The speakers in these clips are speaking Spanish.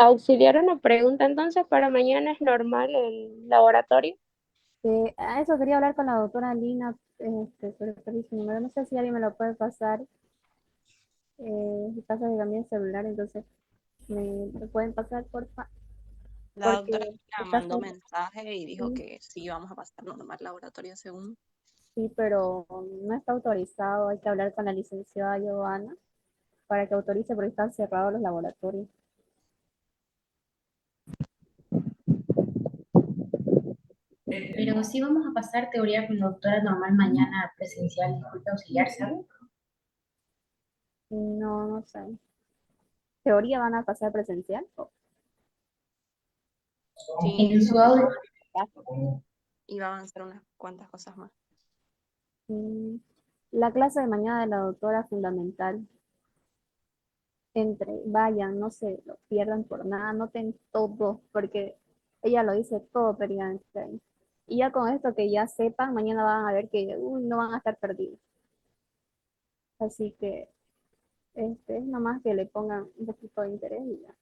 Auxiliar una pregunta, entonces para mañana es normal el laboratorio. A eso quería hablar con la doctora Lina, pero perdí su número. No sé si alguien me lo puede pasar. Pasa que cambié el celular, entonces me pueden pasar, porfa, La porque doctora Lina está mandó cerca. mensaje y dijo Sí, que sí vamos a pasar normal laboratorio según. sí, pero no está autorizado. Hay que hablar con la licenciada Giovanna para que autorice porque están cerrados los laboratorios. Pero sí vamos a pasar teoría con la doctora normal mañana presencial, disculpe auxiliar, ¿sabe? No, no sé. ¿Teoría van a pasar presencial? Sí, En dijo su que audio, iba a avanzar unas cuantas cosas más. Mm, La clase de mañana de la doctora fundamental. Vayan, no se lo pierdan por nada, anoten todo, porque ella lo dice todo periódicamente ahí. Y ya con esto que ya sepan, mañana van a ver que no van a estar perdidos. Así que es nomás que le pongan un poquito de interés y ya.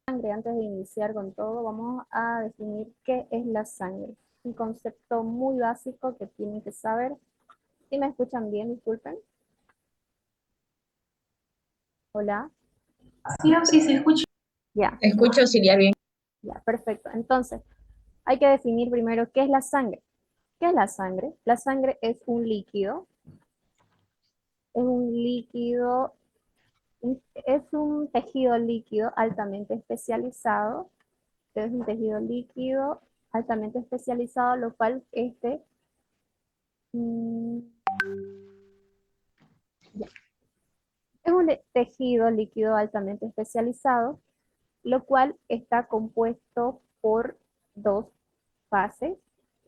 Sangre, antes de iniciar con todo, vamos a definir qué es la sangre. Un concepto muy básico que tienen que saber. Si me escuchan bien, disculpen. Hola. sí o sí se escucha. Ya, Escucho auxiliar bien. ya, perfecto. Entonces, hay que definir primero qué es la sangre. ¿Qué es la sangre? La sangre es un líquido, es un tejido líquido altamente especializado, es un tejido líquido altamente especializado, lo cual mm, ya, es un tejido líquido altamente especializado, lo cual está compuesto por dos fases,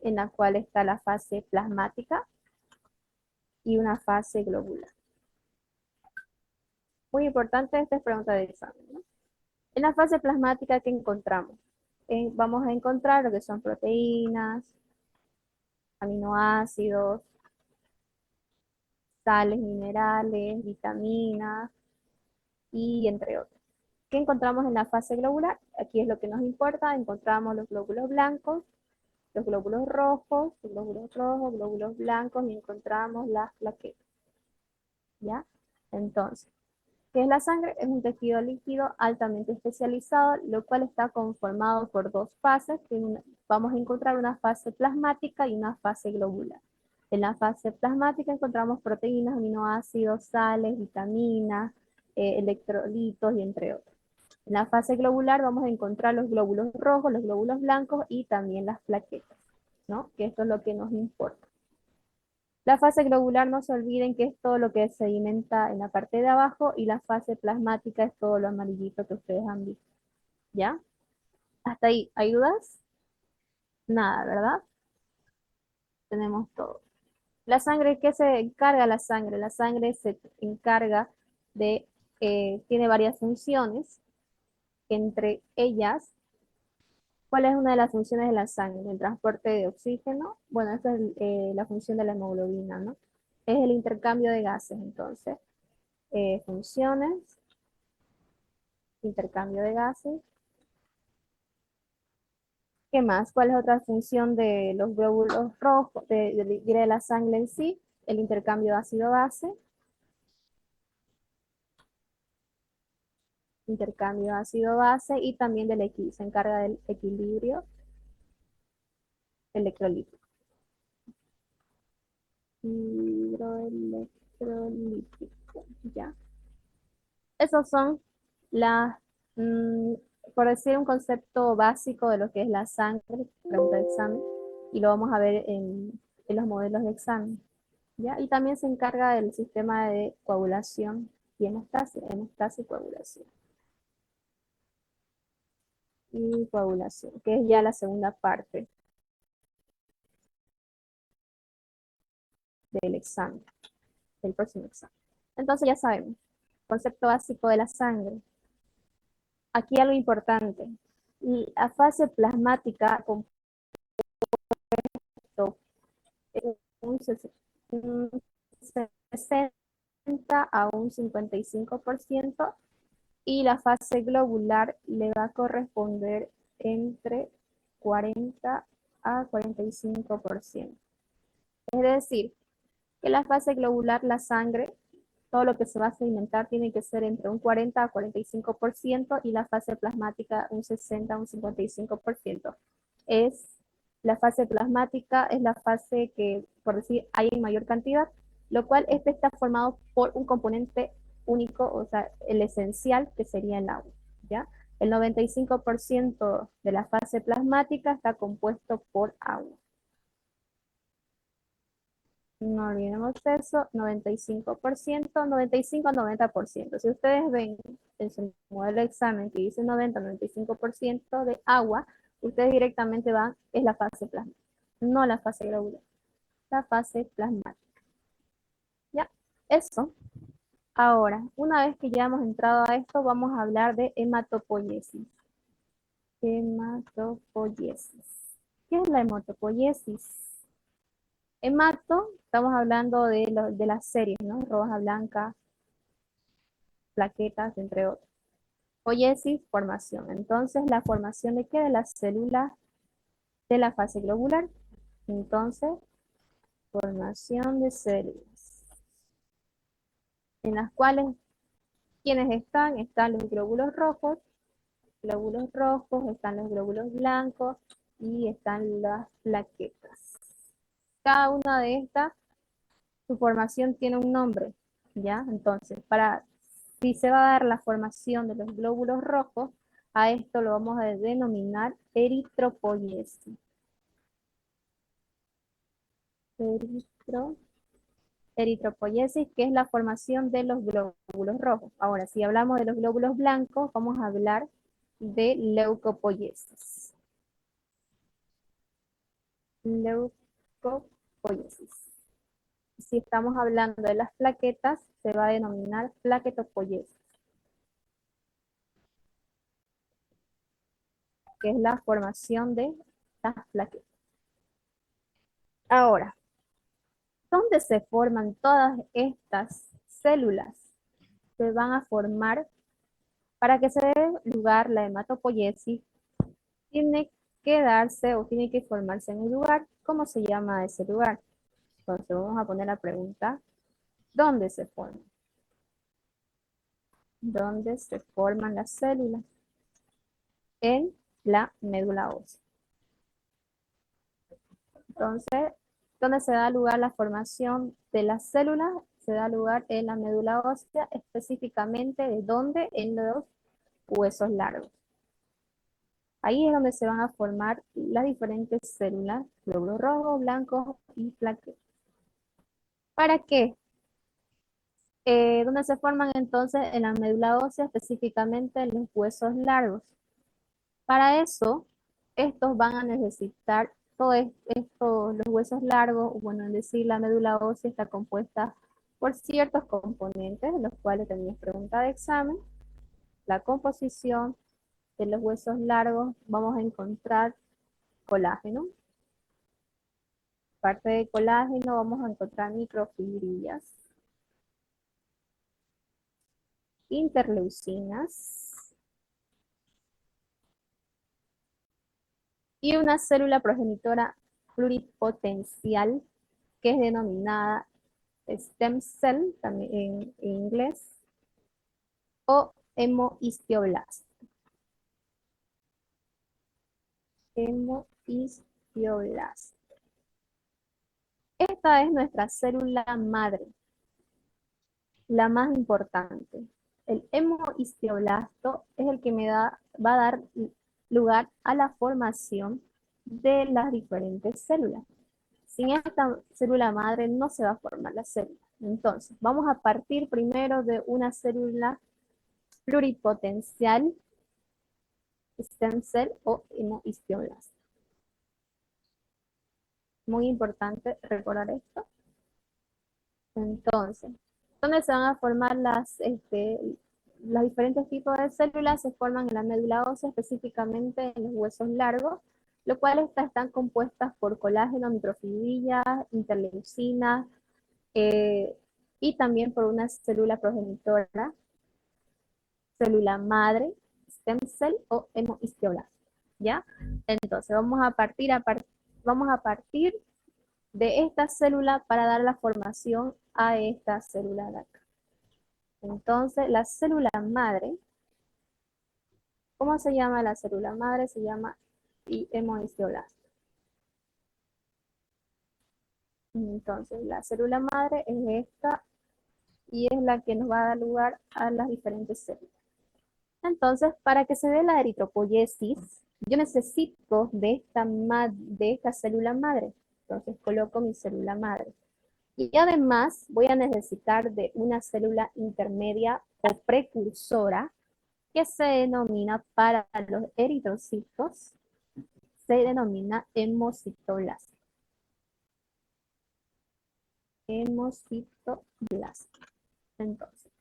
en la cual está la fase plasmática y una fase globular. Muy importante, esta es pregunta de examen, ¿no? En la fase plasmática, ¿qué encontramos? Vamos a encontrar lo que son proteínas, aminoácidos, sales minerales, vitaminas y entre otros. ¿Qué encontramos en la fase globular? Aquí es lo que nos importa. Encontramos los glóbulos blancos, glóbulos blancos y encontramos las plaquetas. ¿Ya? Entonces, ¿qué es la sangre? Es un tejido líquido altamente especializado, lo cual está conformado por dos fases. Vamos a encontrar una fase plasmática y una fase globular. En la fase plasmática encontramos proteínas, aminoácidos, sales, vitaminas, electrolitos y entre otros. En la fase globular vamos a encontrar los glóbulos rojos, los glóbulos blancos y también las plaquetas, ¿no? Que esto es lo que nos importa. La fase globular, no se olviden que es todo lo que sedimenta en la parte de abajo y la fase plasmática es todo lo amarillito que ustedes han visto. ¿Ya? Hasta ahí, ¿hay dudas? Nada, ¿verdad? Tenemos todo. La sangre, ¿qué se encarga la sangre? La sangre se encarga de, tiene varias funciones, entre ellas, ¿cuál es una de las funciones de la sangre? El transporte de oxígeno. Bueno, esta es la función de la hemoglobina, ¿no? Es el intercambio de gases, entonces. Funciones, intercambio de gases. ¿Qué más? ¿Cuál es otra función de los glóbulos rojos, de la sangre en sí? El intercambio de ácido-base, intercambio de ácido-base y también se encarga del equilibrio electrolítico. Hidroelectrolítico, ¿ya? Esos son las, mm, por decir un concepto básico de lo que es la sangre, pregunta de examen, y lo vamos a ver en los modelos de examen. ¿Ya? Y también se encarga del sistema de coagulación y hemostasia y coagulación. Y coagulación, que es ya la segunda parte. del examen, del próximo examen. Entonces ya sabemos, concepto básico de la sangre. Aquí algo importante. La fase plasmática compuesto un 60 a un 55% y la fase globular le va a corresponder entre 40 a 45%. Es decir, que la fase globular, la sangre, todo lo que se va a sedimentar tiene que ser entre un 40 a 45% y la fase plasmática un 60 a un 55%. Es la fase plasmática, es la fase que, por decir, hay en mayor cantidad, lo cual este está formado por un componente único, o sea, el esencial, que sería el agua, ¿ya? El 95% de la fase plasmática está compuesto por agua. No olvidemos eso, 95%, 95-90%. Si ustedes ven en su modelo de examen que dice 90-95% de agua, ustedes directamente van, es la fase plasmática, no la fase globular, la fase plasmática. Ya, eso. Ahora, una vez que ya hemos entrado a esto, vamos a hablar de hematopoiesis. Hematopoiesis. ¿Qué es la hematopoiesis? Hemato, estamos hablando de las series, ¿no? Roja, blanca, plaquetas, entre otros. Poiesis, formación. Entonces, ¿la formación de qué? De las células de la fase globular. Entonces, formación de células. En las cuales, ¿quiénes están? Están los glóbulos rojos, están los glóbulos blancos y están las plaquetas. Cada una de estas, su formación tiene un nombre, ¿ya? Entonces, si se va a dar la formación de los glóbulos rojos, a esto lo vamos a denominar eritropoiesis. Eritropoiesis, que es la formación de los glóbulos rojos. Ahora, si hablamos de los glóbulos blancos, vamos a hablar de leucopoiesis. Leucopoiesis. Si estamos hablando de las plaquetas, se va a denominar plaquetopoiesis, que es la formación de las plaquetas. Ahora, ¿dónde se forman todas estas células? Se van a formar, para que se dé lugar la hematopoiesis, tiene que darse o tiene que formarse en un lugar. ¿Cómo se llama ese lugar? Entonces vamos a poner la pregunta, ¿dónde se forman? ¿Dónde se forman las células? En la médula ósea. Entonces, ¿dónde se da lugar la formación de las células? Se da lugar en la médula ósea, específicamente de dónde, en los huesos largos. Ahí es donde se van a formar las diferentes células, glóbulos rojos, blancos y plaquetas. ¿Para qué? ¿Dónde se forman entonces? En la médula ósea, específicamente en los huesos largos. Para eso, estos van a necesitar todo esto, los huesos largos, bueno, es decir, la médula ósea está compuesta por ciertos componentes, los cuales tenías pregunta de examen. La composición de los huesos largos, vamos a encontrar colágeno. Parte de colágeno vamos a encontrar microfibrillas, interleucinas y una célula progenitora pluripotencial que es denominada stem cell, también en inglés, o hemohistioblast. Hemohistioblast. Esta es nuestra célula madre, la más importante. El hemohistioblasto es el que va a dar lugar a la formación de las diferentes células. Sin esta célula madre no se va a formar la célula. Entonces, vamos a partir primero de una célula pluripotencial, stem cell o hemohistioblast. Muy importante recordar esto. Entonces, ¿dónde se van a formar los diferentes tipos de células? Se forman en la médula ósea, específicamente en los huesos largos, lo cual están compuestas por colágeno, microfibrillas, interleucinas, y también por una célula progenitora, célula madre, stem cell o hemohistioblasto, ¿ya? Entonces, vamos a partir de esta célula para dar la formación a esta célula de acá. Entonces, la célula madre, ¿cómo se llama la célula madre? Se llama hemohistioblasto. Entonces, la célula madre es esta y es la que nos va a dar lugar a las diferentes células. Entonces, para que se dé la eritropoyesis, yo necesito de esta célula madre. Entonces, coloco mi célula madre. Y además voy a necesitar de una célula intermedia o precursora que se denomina para los eritrocitos, se denomina hemocitoblastos. Hemocitoblastos. Entonces,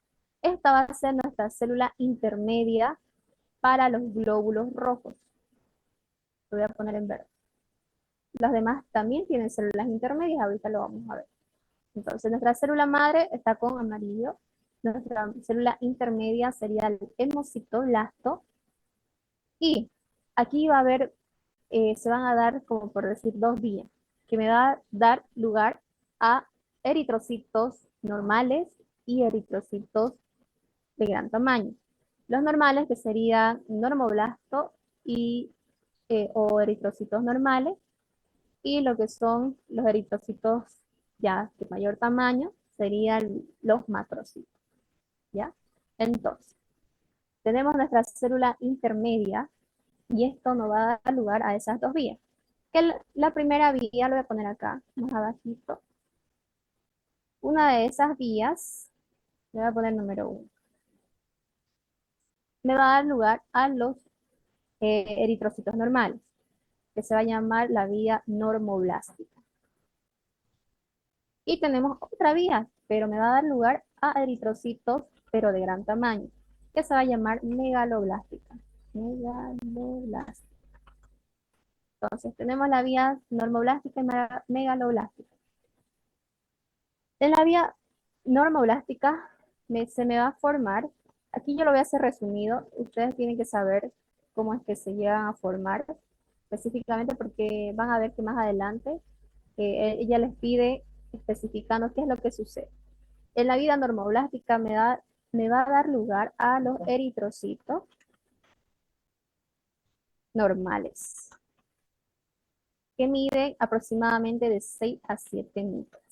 esta va a ser nuestra célula intermedia para los glóbulos rojos. Lo voy a poner en verde. Los demás también tienen células intermedias, ahorita lo vamos a ver. Entonces, nuestra célula madre está con amarillo. Nuestra célula intermedia sería el hemocitoblasto. Y aquí va a haber, se van a dar, como por decir, dos vías, que me va a dar lugar a eritrocitos normales y eritrocitos de gran tamaño. Los normales, que serían normoblasto o eritrocitos normales, y lo que son los eritrocitos ya de mayor tamaño serían los macrocitos, ¿ya? Entonces, tenemos nuestra célula intermedia y esto nos va a dar lugar a esas dos vías. Que la primera vía, lo voy a poner acá, más abajito. Una de esas vías, le voy a poner número 1, me va a dar lugar a los eritrocitos normales, que se va a llamar la vía normoblástica. Y tenemos otra vía, pero me va a dar lugar a eritrocitos, pero de gran tamaño, que se va a llamar megaloblástica. Megaloblástica. Entonces, tenemos la vía normoblástica y megaloblástica. En la vía normoblástica se me va a formar, aquí yo lo voy a hacer resumido, ustedes tienen que saber cómo es que se llegan a formar, específicamente porque van a ver que más adelante ella les pide especificando qué es lo que sucede. En la vida normoblástica me va a dar lugar a los eritrocitos normales, que miden aproximadamente de 6 a 7 micras.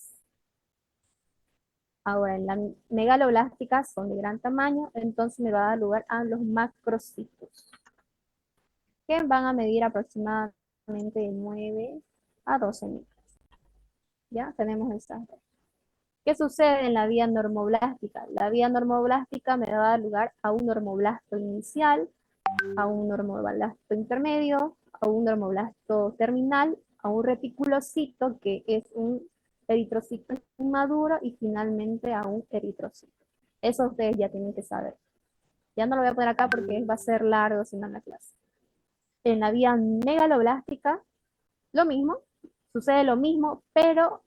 Ahora, en la megaloblástica son de gran tamaño, entonces me va a dar lugar a los macrocitos, que van a medir aproximadamente de 9 a 12 micras. Ya tenemos esas dos. ¿Qué sucede en la vía normoblástica? La vía normoblástica me va a dar lugar a un normoblasto inicial, a un normoblasto intermedio, a un normoblasto terminal, a un reticulocito, que es un eritrocito inmaduro, y finalmente a un eritrocito. Eso ustedes ya tienen que saber. Ya no lo voy a poner acá porque va a ser largo si no en la clase. En la vía megaloblástica, lo mismo, sucede lo mismo, pero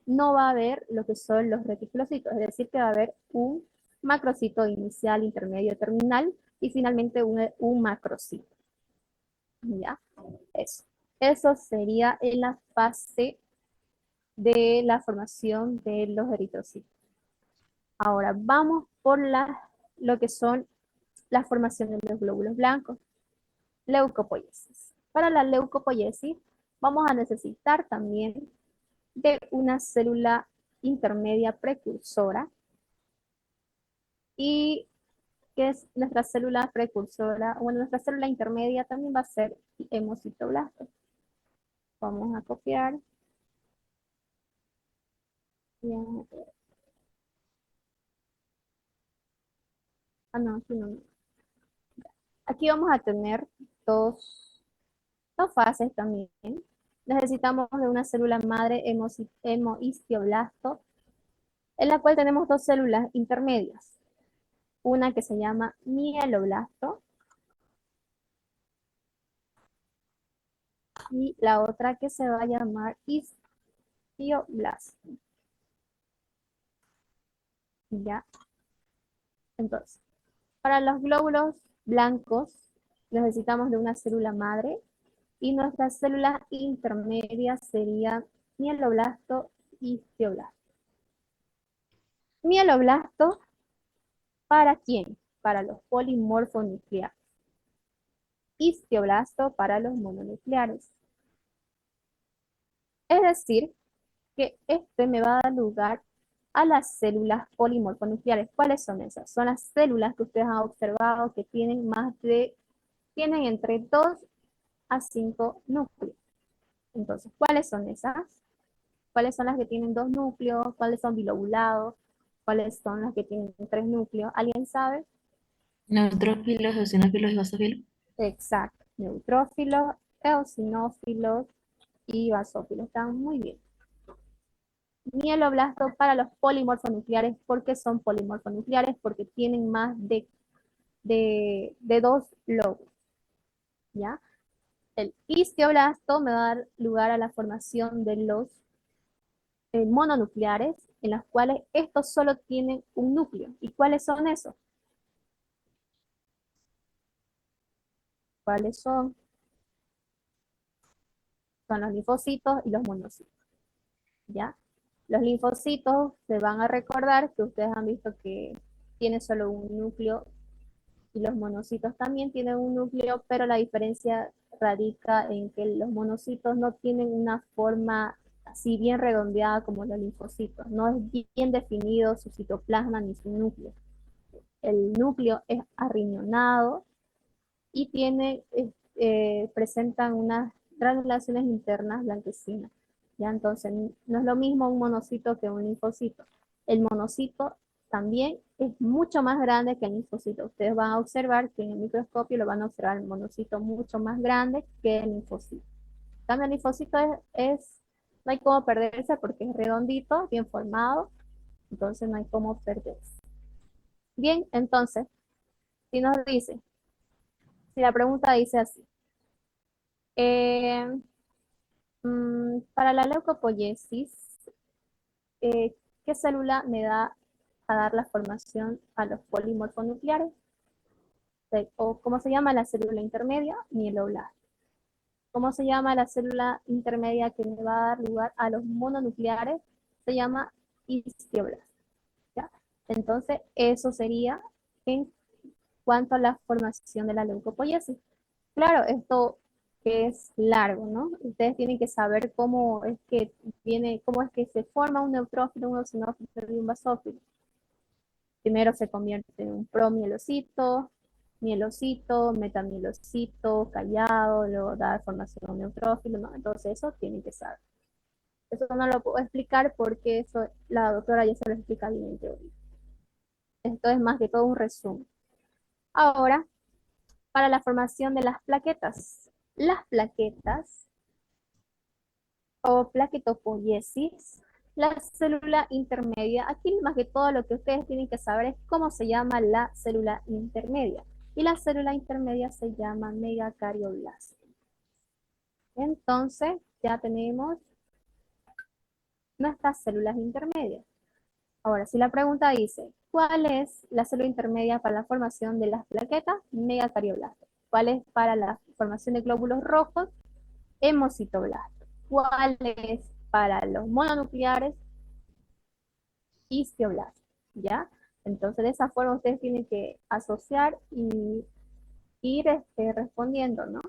no va a haber lo que son los reticulocitos, es decir, que va a haber un macrocito inicial, intermedio, terminal, y finalmente un macrocito. ¿Ya? Eso sería en la fase de la formación de los eritrocitos. Ahora vamos por lo que son la formación de los glóbulos blancos. Leucopoiesis. Para la leucopoiesis vamos a necesitar también de una célula intermedia precursora, y que es nuestra célula precursora, bueno, nuestra célula intermedia también va a ser hemocitoblasto. Vamos a copiar. Bien. Ah, no, aquí no. Aquí vamos a tener dos fases también. Necesitamos de una célula madre hemohistioblasto en la cual tenemos dos células intermedias. Una que se llama mieloblasto y la otra que se va a llamar histioblasto. ¿Ya? Entonces, para los glóbulos blancos necesitamos de una célula madre y nuestras células intermedias serían mieloblasto y histioblasto. Mieloblasto, ¿para quién? Para los polimorfonucleares. Histioblasto para los mononucleares. Es decir, que este me va a dar lugar a las células polimorfonucleares. ¿Cuáles son esas? Son las células que ustedes han observado que tienen tienen entre 2 a 5 núcleos. Entonces, ¿cuáles son esas? ¿Cuáles son las que tienen 2 núcleos? ¿Cuáles son bilobulados? ¿Cuáles son las que tienen 3 núcleos? ¿Alguien sabe? Neutrófilos, eosinófilos y basófilos. Exacto. Neutrófilos, eosinófilos y basófilos. Están muy bien. Mieloblasto para los polimorfonucleares. ¿Por qué son polimorfonucleares? Porque tienen más de 2 lóbulos. ¿Ya? El histioblasto me va a dar lugar a la formación de los mononucleares, en las cuales estos solo tienen un núcleo. ¿Y cuáles son esos? ¿Cuáles son? Son los linfocitos y los monocitos. ¿Ya? Los linfocitos se van a recordar que ustedes han visto que tiene solo un núcleo y los monocitos también tienen un núcleo, pero la diferencia radica en que los monocitos no tienen una forma así bien redondeada como los linfocitos. No es bien definido su citoplasma ni su núcleo. El núcleo es arriñonado y presentan unas granulaciones internas blanquecinas. ¿Ya? Entonces, no es lo mismo un monocito que un linfocito. El monocito también es mucho más grande que el linfocito. Ustedes van a observar que en el microscopio lo van a observar el monocito mucho más grande que el linfocito. También el linfocito no hay cómo perderse porque es redondito, bien formado, entonces no hay cómo perderse. Bien, entonces, si nos dice, si la pregunta dice así, eh, para la leucopoiesis, eh, ¿qué célula me da a dar la formación a los polimorfonucleares? O ¿cómo se llama la célula intermedia? Mieloblasto. ¿Cómo se llama la célula intermedia que me va a dar lugar a los mononucleares? Se llama histioblasto. ¿Ya? Entonces, eso sería en cuanto a la formación de la leucopoiesis. Claro, esto que es largo, ¿no? Ustedes tienen que saber cómo es que cómo es que se forma un neutrófilo, un eosinófilo y un basófilo. Primero se convierte en un promielocito, mielocito, metamielocito, callado, luego da formación de un neutrófilo, ¿no? Entonces eso tienen que saber. Eso no lo puedo explicar porque eso la doctora ya se lo explica bien en teoría. Esto es más que todo un resumen. Ahora, para la formación de las plaquetas. Las plaquetas o plaquetopoiesis, la célula intermedia. Aquí más que todo lo que ustedes tienen que saber es cómo se llama la célula intermedia. Y la célula intermedia se llama megacardioblasto. Entonces, ya tenemos nuestras células intermedias. Ahora, si la pregunta dice, ¿cuál es la célula intermedia para la formación de las plaquetas? Megacardioblasto. ¿Cuál es para la formación de glóbulos rojos? Hemocitoblasto. ¿Cuál es para los mononucleares? Histioblasto. ¿Ya? Entonces, de esa forma ustedes tienen que asociar y ir respondiendo, ¿no?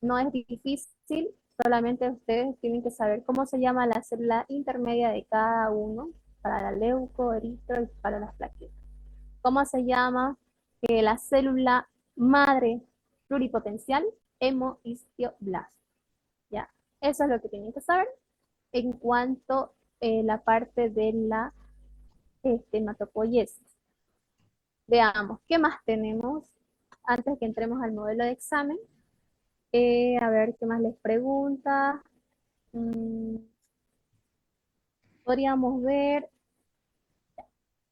No es difícil, solamente ustedes tienen que saber cómo se llama la célula intermedia de cada uno para la leuco, eritro y para las plaquetas. ¿Cómo se llama la célula madre pluripotencial? Hemohistioblasto. ¿Ya? Eso es lo que tienen que saber en cuanto a la parte de la hematopoiesis. Veamos, ¿qué más tenemos antes que entremos al modelo de examen? A ver, ¿qué más les pregunta? Podríamos ver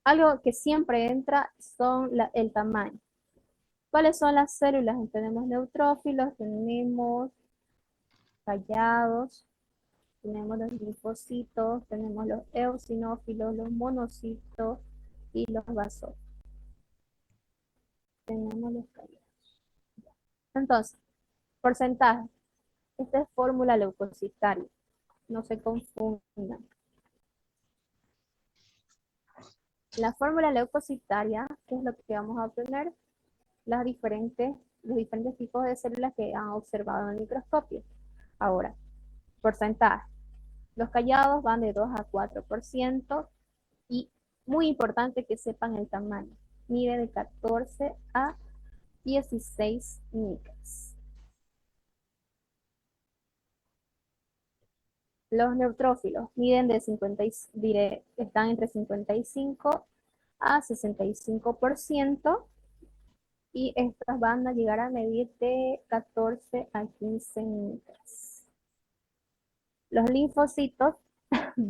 Algo que siempre entra son el tamaño. ¿Cuáles son las células? Tenemos neutrófilos, tenemos callados, tenemos los linfocitos, tenemos los eosinófilos, los monocitos y los basófilos. Tenemos los callados. Entonces, porcentaje. Esta es fórmula leucocitaria. No se confundan. La fórmula leucocitaria, ¿qué es lo que vamos a obtener? Los diferentes tipos de células que han observado en el microscopio. Ahora, porcentaje. Los callados van de 2 a 4% y muy importante que sepan el tamaño. Mide de 14 a 16 micras. Los neutrófilos miden de 50 están entre 55 a 65% y estas van a llegar a medir de 14 a 15 micras. Los linfocitos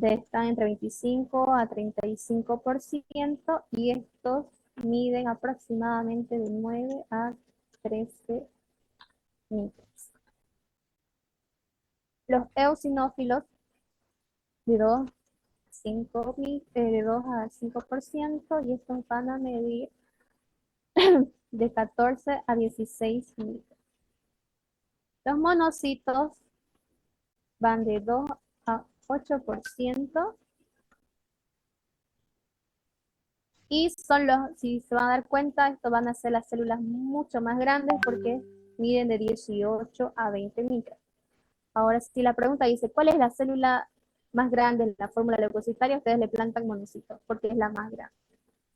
están entre 25 a 35% y estos miden aproximadamente de 9 a 13 micras. Los eosinófilos de 2 a 5% y estos van a medir de 14 a 16 micras. Los monocitos van de 2 a 8% y son si se van a dar cuenta, estos van a ser las células mucho más grandes porque miden de 18 a 20 micras. Ahora, si la pregunta dice, ¿cuál es la célula más grande en la fórmula leucocitaria? Ustedes le plantan monocitos, porque es la más grande,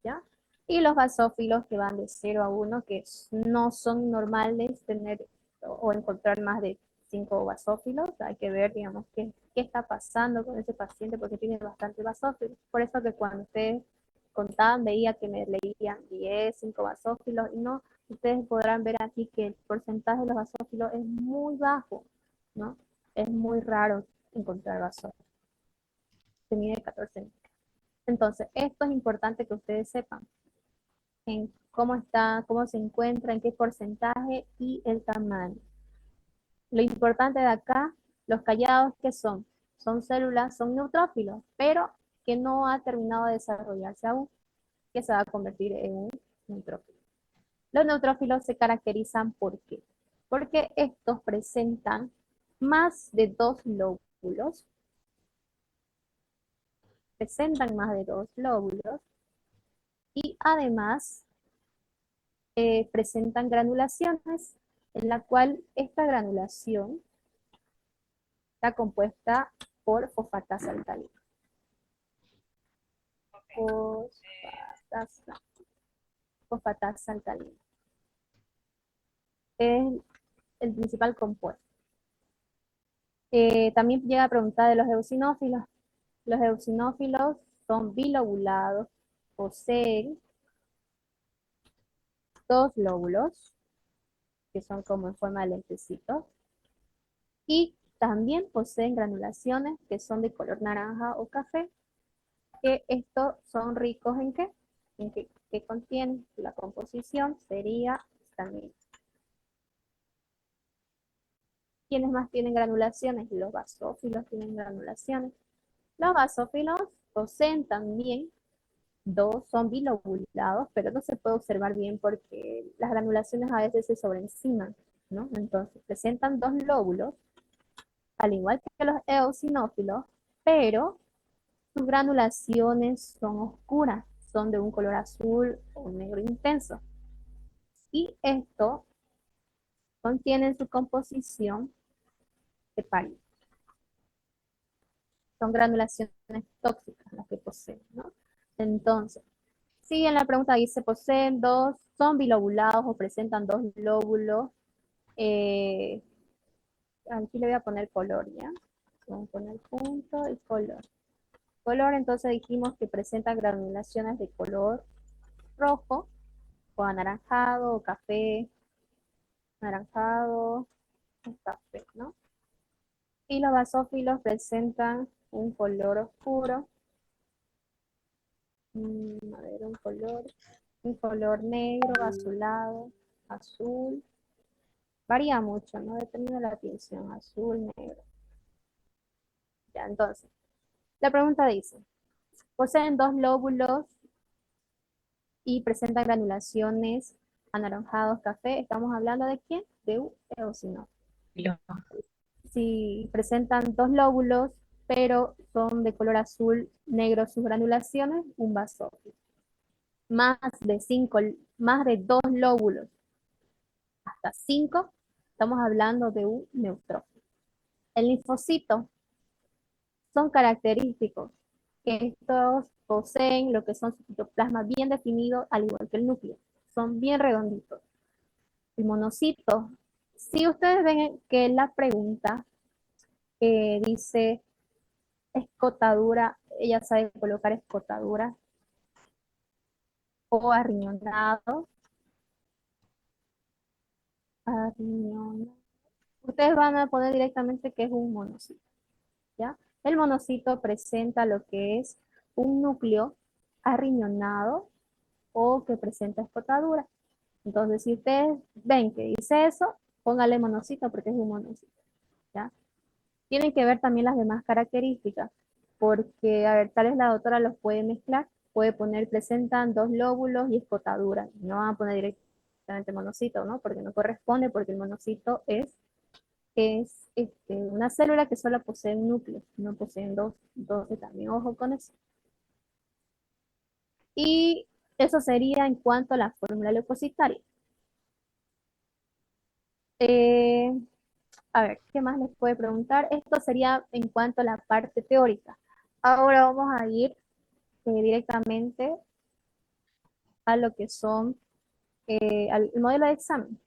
¿ya? Y los basófilos que van de 0 a 1, que no son normales tener o encontrar más de 5 basófilos. Hay que ver, digamos, qué está pasando con ese paciente, porque tiene bastante basófilos. Por eso que cuando ustedes contaban, veía que me leían 10, 5 basófilos, y no, ustedes podrán ver aquí que el porcentaje de los basófilos es muy bajo, ¿no? Es muy raro encontrar basófilos. Se mide 14 micras. Entonces, esto es importante que ustedes sepan en cómo está, cómo se encuentra, en qué porcentaje y el tamaño. Lo importante de acá, los callados, ¿qué son? Son células, son neutrófilos, pero que no ha terminado de desarrollarse aún, que se va a convertir en un neutrófilo. Los neutrófilos se caracterizan ¿por qué? Porque estos presentan más de 2 lóbulos, y además presentan granulaciones, en la cual esta granulación está compuesta por fosfatasa alcalina. Fosfatasa alcalina. Es el principal compuesto. También llega a preguntar de los eosinófilos. Los eosinófilos son bilobulados, poseen 2 lóbulos, que son como en forma de lentecitos, y también poseen granulaciones que son de color naranja o café, que estos son ricos en ¿qué? En que contienen la composición sería histamina. ¿Quiénes más tienen granulaciones? Los basófilos tienen granulaciones. Los basófilos poseen también 2, son bilobulados, pero no se puede observar bien porque las granulaciones a veces se sobreenciman, ¿no? Entonces presentan 2 lóbulos, al igual que los eosinófilos, pero sus granulaciones son oscuras, son de un color azul o negro intenso. Y esto contiene en su composición heparina. Son granulaciones tóxicas las que poseen, ¿no? Entonces, si en la pregunta dice poseen 2, son bilobulados o presentan 2 lóbulos, aquí le voy a poner color, ¿ya? Vamos a poner punto y color. Color, entonces dijimos que presenta granulaciones de color rojo o anaranjado o café, anaranjado o café, ¿no? Y los basófilos presentan un color oscuro A ver, un color negro, azulado, azul. Varía mucho, ¿no? Depende de la tinción, azul, negro. Ya, entonces, la pregunta dice, poseen dos lóbulos y presentan granulaciones anaranjados, café. ¿Estamos hablando de quién? De U, o si no. Lo- Si presentan dos lóbulos, pero son de color azul, negro sus granulaciones, un basófilo. Más de cinco, más de dos lóbulos, hasta cinco, estamos hablando de un neutrófilo. El linfocito son característicos que estos poseen lo que son su citoplasma bien definido, al igual que el núcleo. Son bien redonditos. El monocito, si ustedes ven que la pregunta dice escotadura, ella sabe colocar escotadura o arriñonado. Arriñonado. Ustedes van a poner directamente que es un monocito, ¿ya? El monocito presenta lo que es un núcleo arriñonado o que presenta escotadura. Entonces, si ustedes ven que dice eso, póngale monocito porque es un monocito, ¿ya? Tienen que ver también las demás características, porque, a ver, tal vez la doctora los puede mezclar, puede poner presentan dos lóbulos y escotadura, no van a poner directamente monocito, ¿no? Porque no corresponde, porque el monocito es una célula que solo posee un núcleo, no poseen dos, entonces también ojo con eso. Y eso sería en cuanto a la fórmula leucocitaria. Eh, a ver, ¿qué más les puede preguntar? Esto sería en cuanto a la parte teórica. Ahora vamos a ir directamente a lo que son al modelo de examen.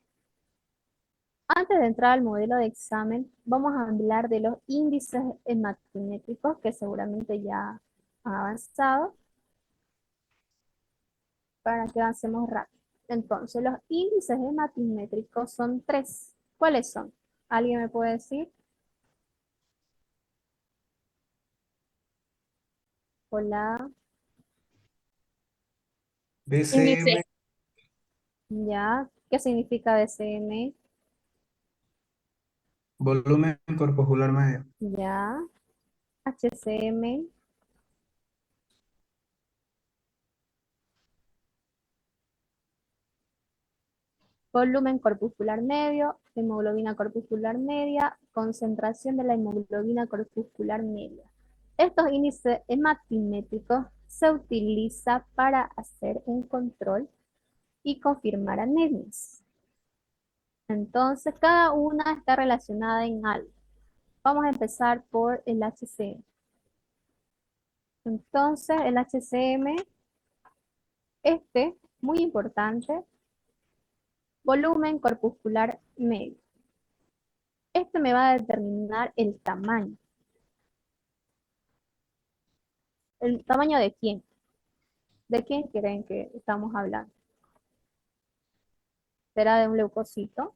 Antes de entrar al modelo de examen, vamos a hablar de los índices hematométricos que seguramente ya han avanzado para que avancemos rápido. Entonces, los índices hematométricos son tres. ¿Cuáles son? ¿Alguien me puede decir? Hola, BCM, ya. ¿Qué significa DCM? volumen corpocular medio. Ya. HCM, volumen corpuscular medio, hemoglobina corpuscular media, concentración de la hemoglobina corpuscular media. Estos índices hematimétricos se utilizan para hacer un control y confirmar anemias. Entonces, cada una está relacionada en algo. Vamos a empezar por el HCM. Entonces, el HCM, muy importante, volumen corpuscular medio. Este me va a determinar el tamaño. ¿El tamaño de quién? ¿De quién creen que estamos hablando? ¿Será de un leucocito?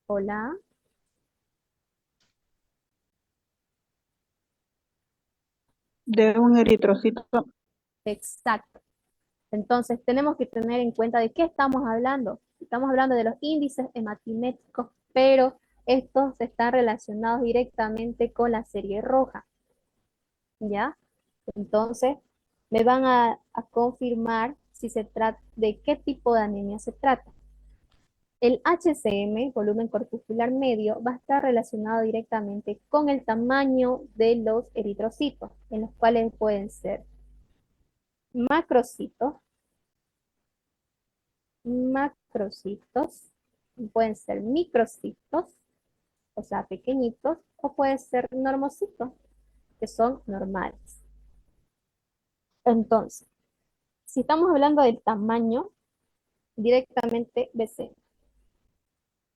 Hola. De un eritrocito. Exacto. Entonces, tenemos que tener en cuenta de qué estamos hablando. Estamos hablando de los índices hematimétricos, pero estos están relacionados directamente con la serie roja. ¿Ya? Entonces, me van a confirmar si se trata de qué tipo de anemia se trata. El HCM, volumen corpuscular medio, va a estar relacionado directamente con el tamaño de los eritrocitos, en los cuales pueden ser macrocitos, macrocitos, pueden ser microcitos, o sea, pequeñitos, o pueden ser normocitos, que son normales. Entonces, si estamos hablando del tamaño, directamente BC,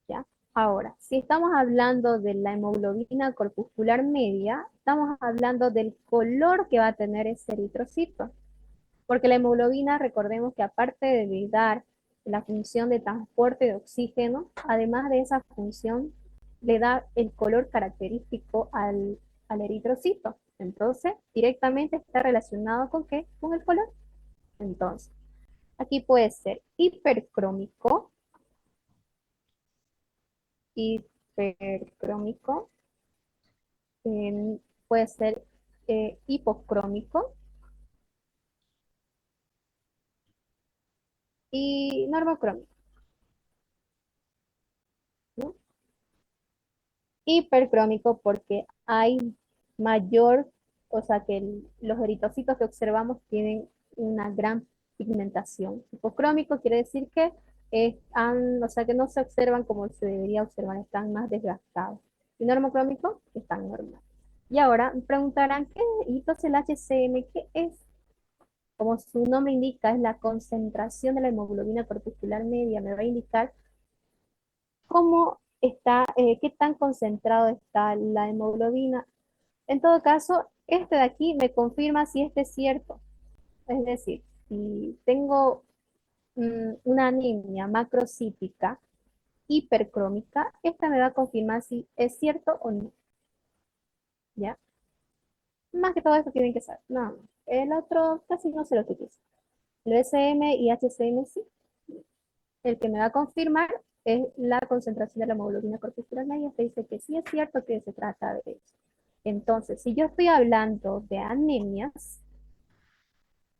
¿ya? Ahora, si estamos hablando de la hemoglobina corpuscular media, estamos hablando del color que va a tener ese eritrocito. Porque la hemoglobina, recordemos que aparte de dar la función de transporte de oxígeno, además de esa función, le da el color característico al eritrocito. Entonces, directamente está relacionado con ¿qué? Con el color. Entonces, aquí puede ser hipercrómico, hipercrómico, puede ser hipocrómico y normocrómico, ¿no? Hipercrómico porque hay mayor, o sea que los eritrocitos que observamos tienen una gran pigmentación. Hipocrómico quiere decir que o sea que no se observan como se debería observar, están más desgastados. Y normocrómico, están normales. Y ahora me preguntarán, ¿qué es? Y entonces el HCM, ¿qué es? Como su nombre indica, es la concentración de la hemoglobina corpuscular media. Me va a indicar cómo está, qué tan concentrado está la hemoglobina. En todo caso, este de aquí me confirma si este es cierto. Es decir, si tengo una anemia macrocítica hipercrómica, esta me va a confirmar si es cierto o no. ¿Ya? Más que todo eso tienen que saber. No, no. El otro casi no se lo utiliza. El SM y HCM sí. El que me va a confirmar es la concentración de la hemoglobina corpuscular media. Te dice que sí es cierto que se trata de eso. Entonces, si yo estoy hablando de anemias,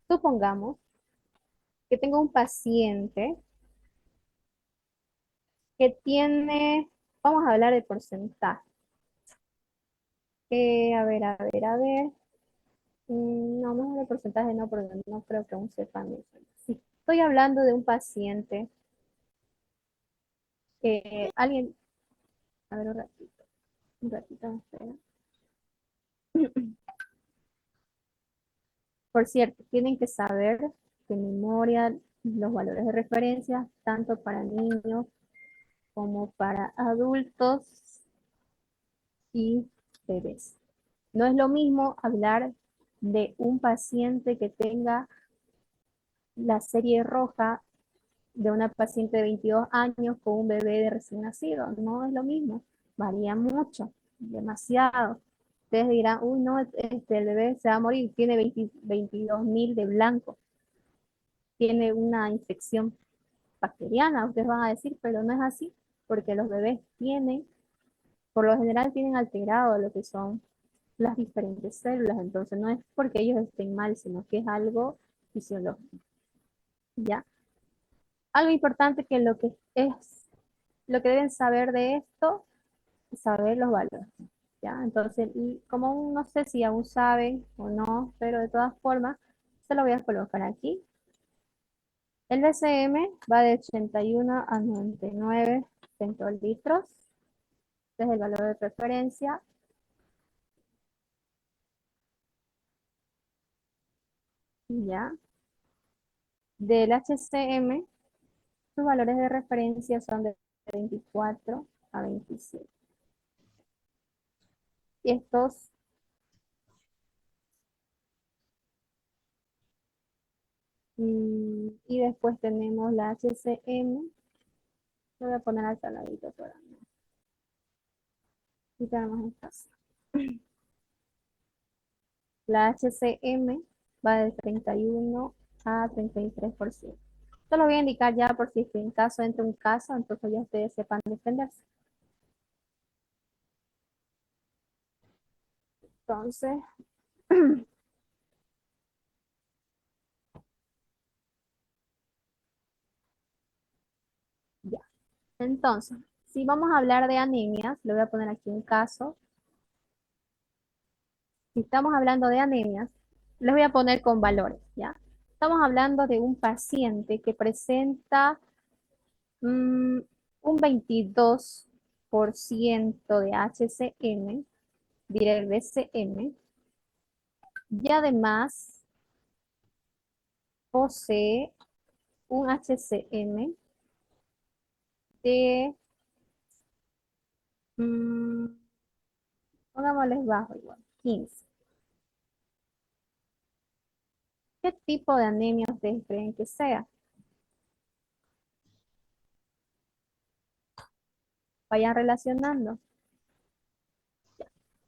supongamos que tengo un paciente que tiene, vamos a hablar de porcentaje. A ver, a ver, a ver. No, mejor de porcentaje no, porque no creo que aún sepan eso. Si estoy hablando de un paciente que alguien, a ver un ratito, me espera. Por cierto, tienen que saber de memoria los valores de referencia, tanto para niños como para adultos y bebés. No es lo mismo hablar de un paciente que tenga la serie roja de una paciente de 22 años con un bebé de recién nacido. No es lo mismo, varía mucho, demasiado. Ustedes dirán, uy, no, el bebé se va a morir, tiene 22.000 de blanco, tiene una infección bacteriana, ustedes van a decir, pero no es así, porque los bebés tienen, por lo general tienen alterado lo que son las diferentes células, entonces no es porque ellos estén mal, sino que es algo fisiológico, ¿ya? Algo importante que lo que deben saber de esto es saber los valores, ¿ya? Entonces, y como no sé si aún saben o no, pero de todas formas, se lo voy a colocar aquí. El BCM va de 81 a 99 centilitros. Este es el valor de referencia. ¿Ya? Del HCM, sus valores de referencia son de 24 a 27. Y estos, y después tenemos la HCM. Lo voy a poner al ladito para no. Y tenemos estas. La HCM va de 31 a 33%. Esto lo voy a indicar ya por si en caso entre un caso, entonces ya ustedes sepan defenderse. Entonces, ya. Entonces, si vamos a hablar de anemias, le voy a poner aquí un caso. Si estamos hablando de anemias, les voy a poner con valores, ¿ya? Estamos hablando de un paciente que presenta un 22% de HCM, diré el BCM, y además posee un HCM de, mm, pongámosles bajo igual, 15. ¿Qué tipo de anemia ustedes creen que sea? Vayan relacionando.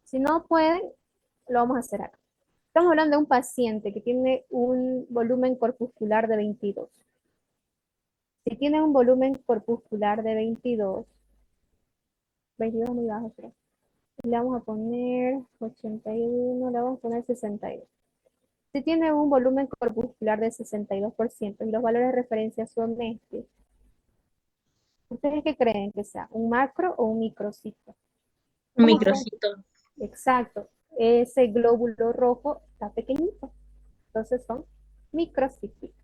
Si no pueden, lo vamos a hacer acá. Estamos hablando de un paciente que tiene un volumen corpuscular de 22. Si tiene un volumen corpuscular de 22 muy bajo, creo. Le vamos a poner 81, le vamos a poner 62. Si tiene un volumen corpuscular de 62% y los valores de referencia son estos, ¿ustedes qué creen que sea? ¿Un macro o un microcito? Un ¿Cómo fue? microcito. Exacto. Ese glóbulo rojo está pequeñito. Entonces son microcíticos.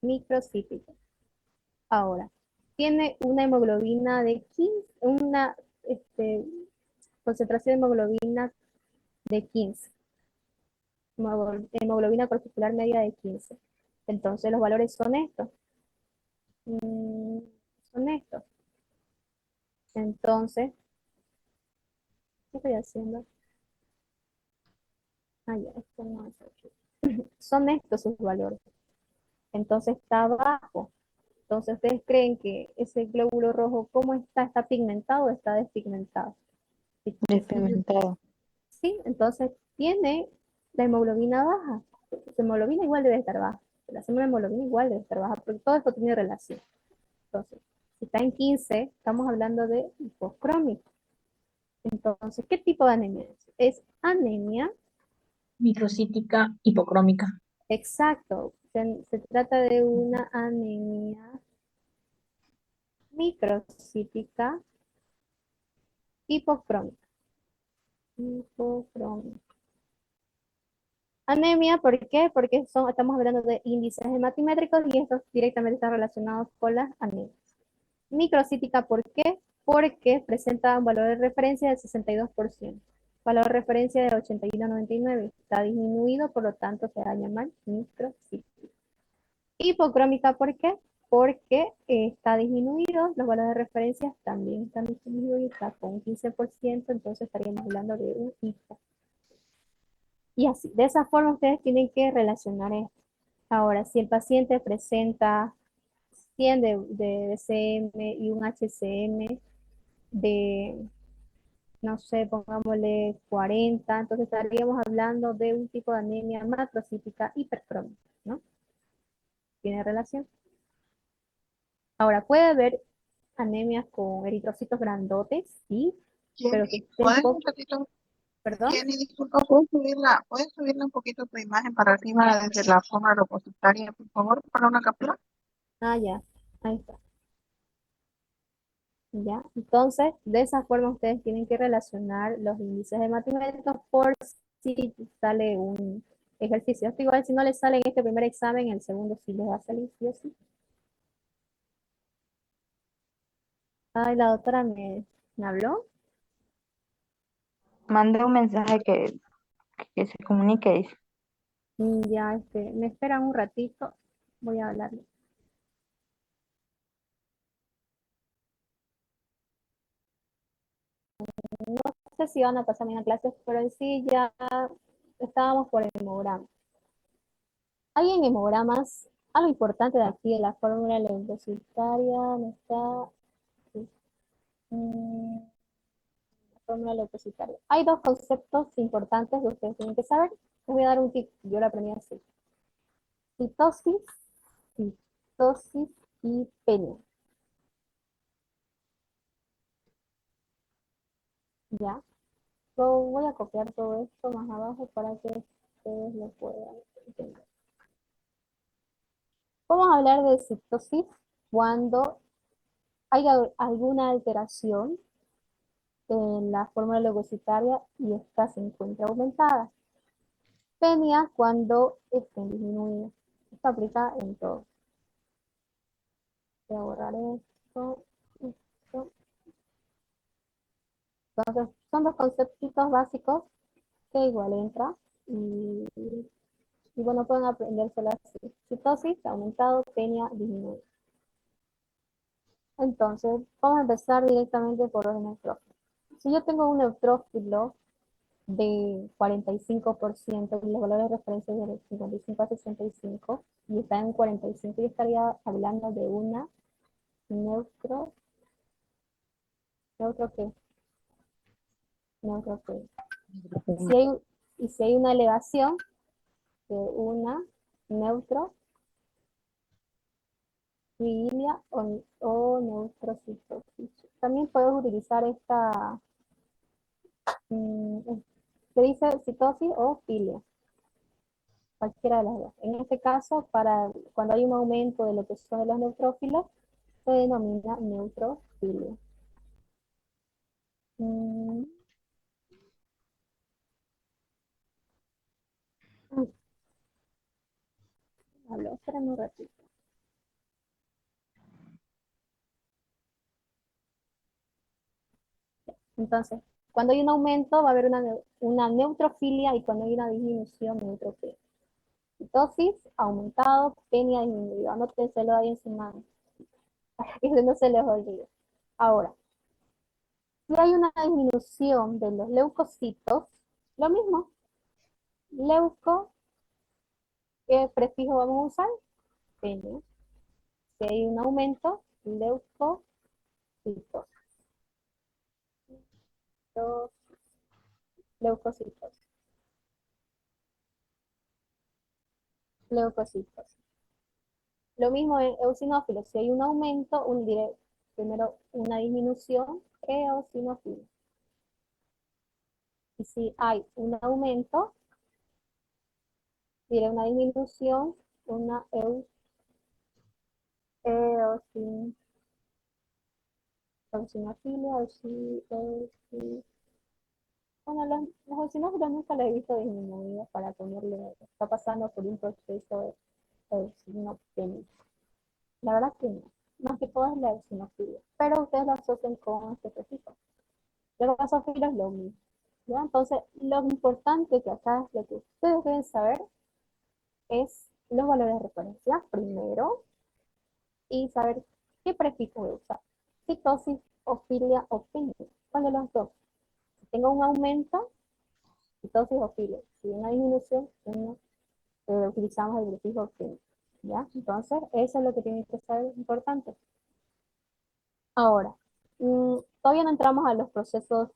Microcíticos. Ahora, tiene una hemoglobina de 15, una concentración de hemoglobina de 15. Hemoglobina corpuscular media de 15. Entonces los valores son estos. Mm, Son estos. Entonces, ¿qué estoy haciendo? Ah, ya, esto no es aquí. Son estos sus valores. Entonces está abajo. Entonces, ¿ustedes creen que ese glóbulo rojo, cómo está? ¿Está pigmentado o está despigmentado? Despigmentado. Sí, entonces tiene la hemoglobina baja. Su hemoglobina igual debe estar baja. La hemoglobina igual debe estar baja, porque todo esto tiene relación. Entonces, si está en 15, estamos hablando de hipocrómico. Entonces, ¿qué tipo de anemia es? Es anemia, Microcítica hipocrómica. exacto. Se trata de una anemia microcítica hipocrómica. Hipocrómica. Anemia, ¿por qué? Porque estamos hablando de índices hematimétricos y estos directamente están relacionados con las anemias. Microcítica, ¿por qué? Porque presenta un valor de referencia del 62%. Valor de referencia de 81,99. Está disminuido, por lo tanto se va a llamar microcítica. Hipocrómica, ¿por qué? Porque está disminuido, los valores de referencia también están disminuidos y está con un 15%, entonces estaríamos hablando de un hipo. Y así, de esa forma ustedes tienen que relacionar esto. Ahora, si el paciente presenta 100 de BCM y un HCM de, no sé, pongámosle 40, entonces estaríamos hablando de un tipo de anemia macrocítica hipercrómica, ¿no? ¿Tiene relación? Ahora, puede haber anemias con eritrocitos grandotes, sí, pero que Jenny, estén ¿puedes un poco, ratito? perdón. Jenny, disculpa, ¿puedes subirla un poquito tu imagen para arriba desde la forma repositoria, por favor, para una captura? Ah, ya, ahí está. ¿Ya? Entonces, de esa forma ustedes tienen que relacionar los índices hematométricos por si sale un ejercicio. Esto igual si no les sale en este primer examen, el segundo sí les va a salir, sí o sí. Ay, la doctora me habló. Mande un mensaje que se comunique, dice. Ya, me esperan un ratito. Voy a hablarle. No sé si van a pasar bien a clases, pero en sí ya estábamos por hemograma. Hay en hemogramas, algo importante de aquí de la fórmula leucocitaria, ¿no está? Sí. Mm, la fórmula leucocitaria. Hay dos conceptos importantes que ustedes tienen que saber. Les voy a dar un tip, yo lo aprendí así. Citosis, citosis y penia. ¿Ya? Voy a copiar todo esto más abajo para que ustedes lo puedan entender. Vamos a hablar de citosis cuando hay alguna alteración en la fórmula leucocitaria y esta se encuentra aumentada. Penia cuando estén disminuidas. Esto aplica en todo. Voy a borrar esto, esto. Entonces, son dos conceptos básicos que igual entra y, y bueno, pueden aprendérselo así. Citosis, aumentado, penia, disminuido. Entonces, vamos a empezar directamente por los neutrófilos. Si yo tengo un neutrófilo de 45% y los valores de referencia de 55 a 65 y está en 45, yo estaría hablando de una neutro qué, neutro qué. Si hay, y si hay una elevación de una neutrofilia o neutrocitosis. También puedes utilizar esta, se dice citosis o filia, cualquiera de las dos. En este caso, cuando hay un aumento de lo que son los neutrófilos, se denomina neutrofilia. Mm, a ver, espérame un ratito. Entonces, cuando hay un aumento va a haber una neutrofilia y cuando hay una disminución, neutrofilia. Citosis, aumentado, penia, disminuido. Anótenselo ahí en su mano, para que no se les olvide. Ahora, si hay una disminución de los leucocitos, lo mismo. Leuco, ¿qué prefijo vamos a usar? Penia. Si hay un aumento, leucocitos. Los leucocitos. Leucocitos. Lo mismo en eosinófilos. Si hay un aumento, primero una disminución, eosinófilos. Y si hay un aumento, diré una disminución, una eosinofilia, bueno, los eosinófilos nunca los he visto disminuidos para ponerle, está pasando por un proceso de eosinopenia. La verdad que no, más que todo es la eosinofilia, pero ustedes lo asocian con este prefijo. Los basófilos es lo mismo. ¿Ya? Entonces, lo importante que acá es lo que ustedes deben saber es los valores de referencia primero y saber qué prefijo voy a usar. Citosis, ofilia o filia. ¿Cuál de los dos? Si tengo un aumento, citosis o filia. Si hay una disminución, utilizamos el prefijo filia. ¿Ya? Entonces, eso es lo que tienen que saber importante. Ahora, todavía no entramos a los procesos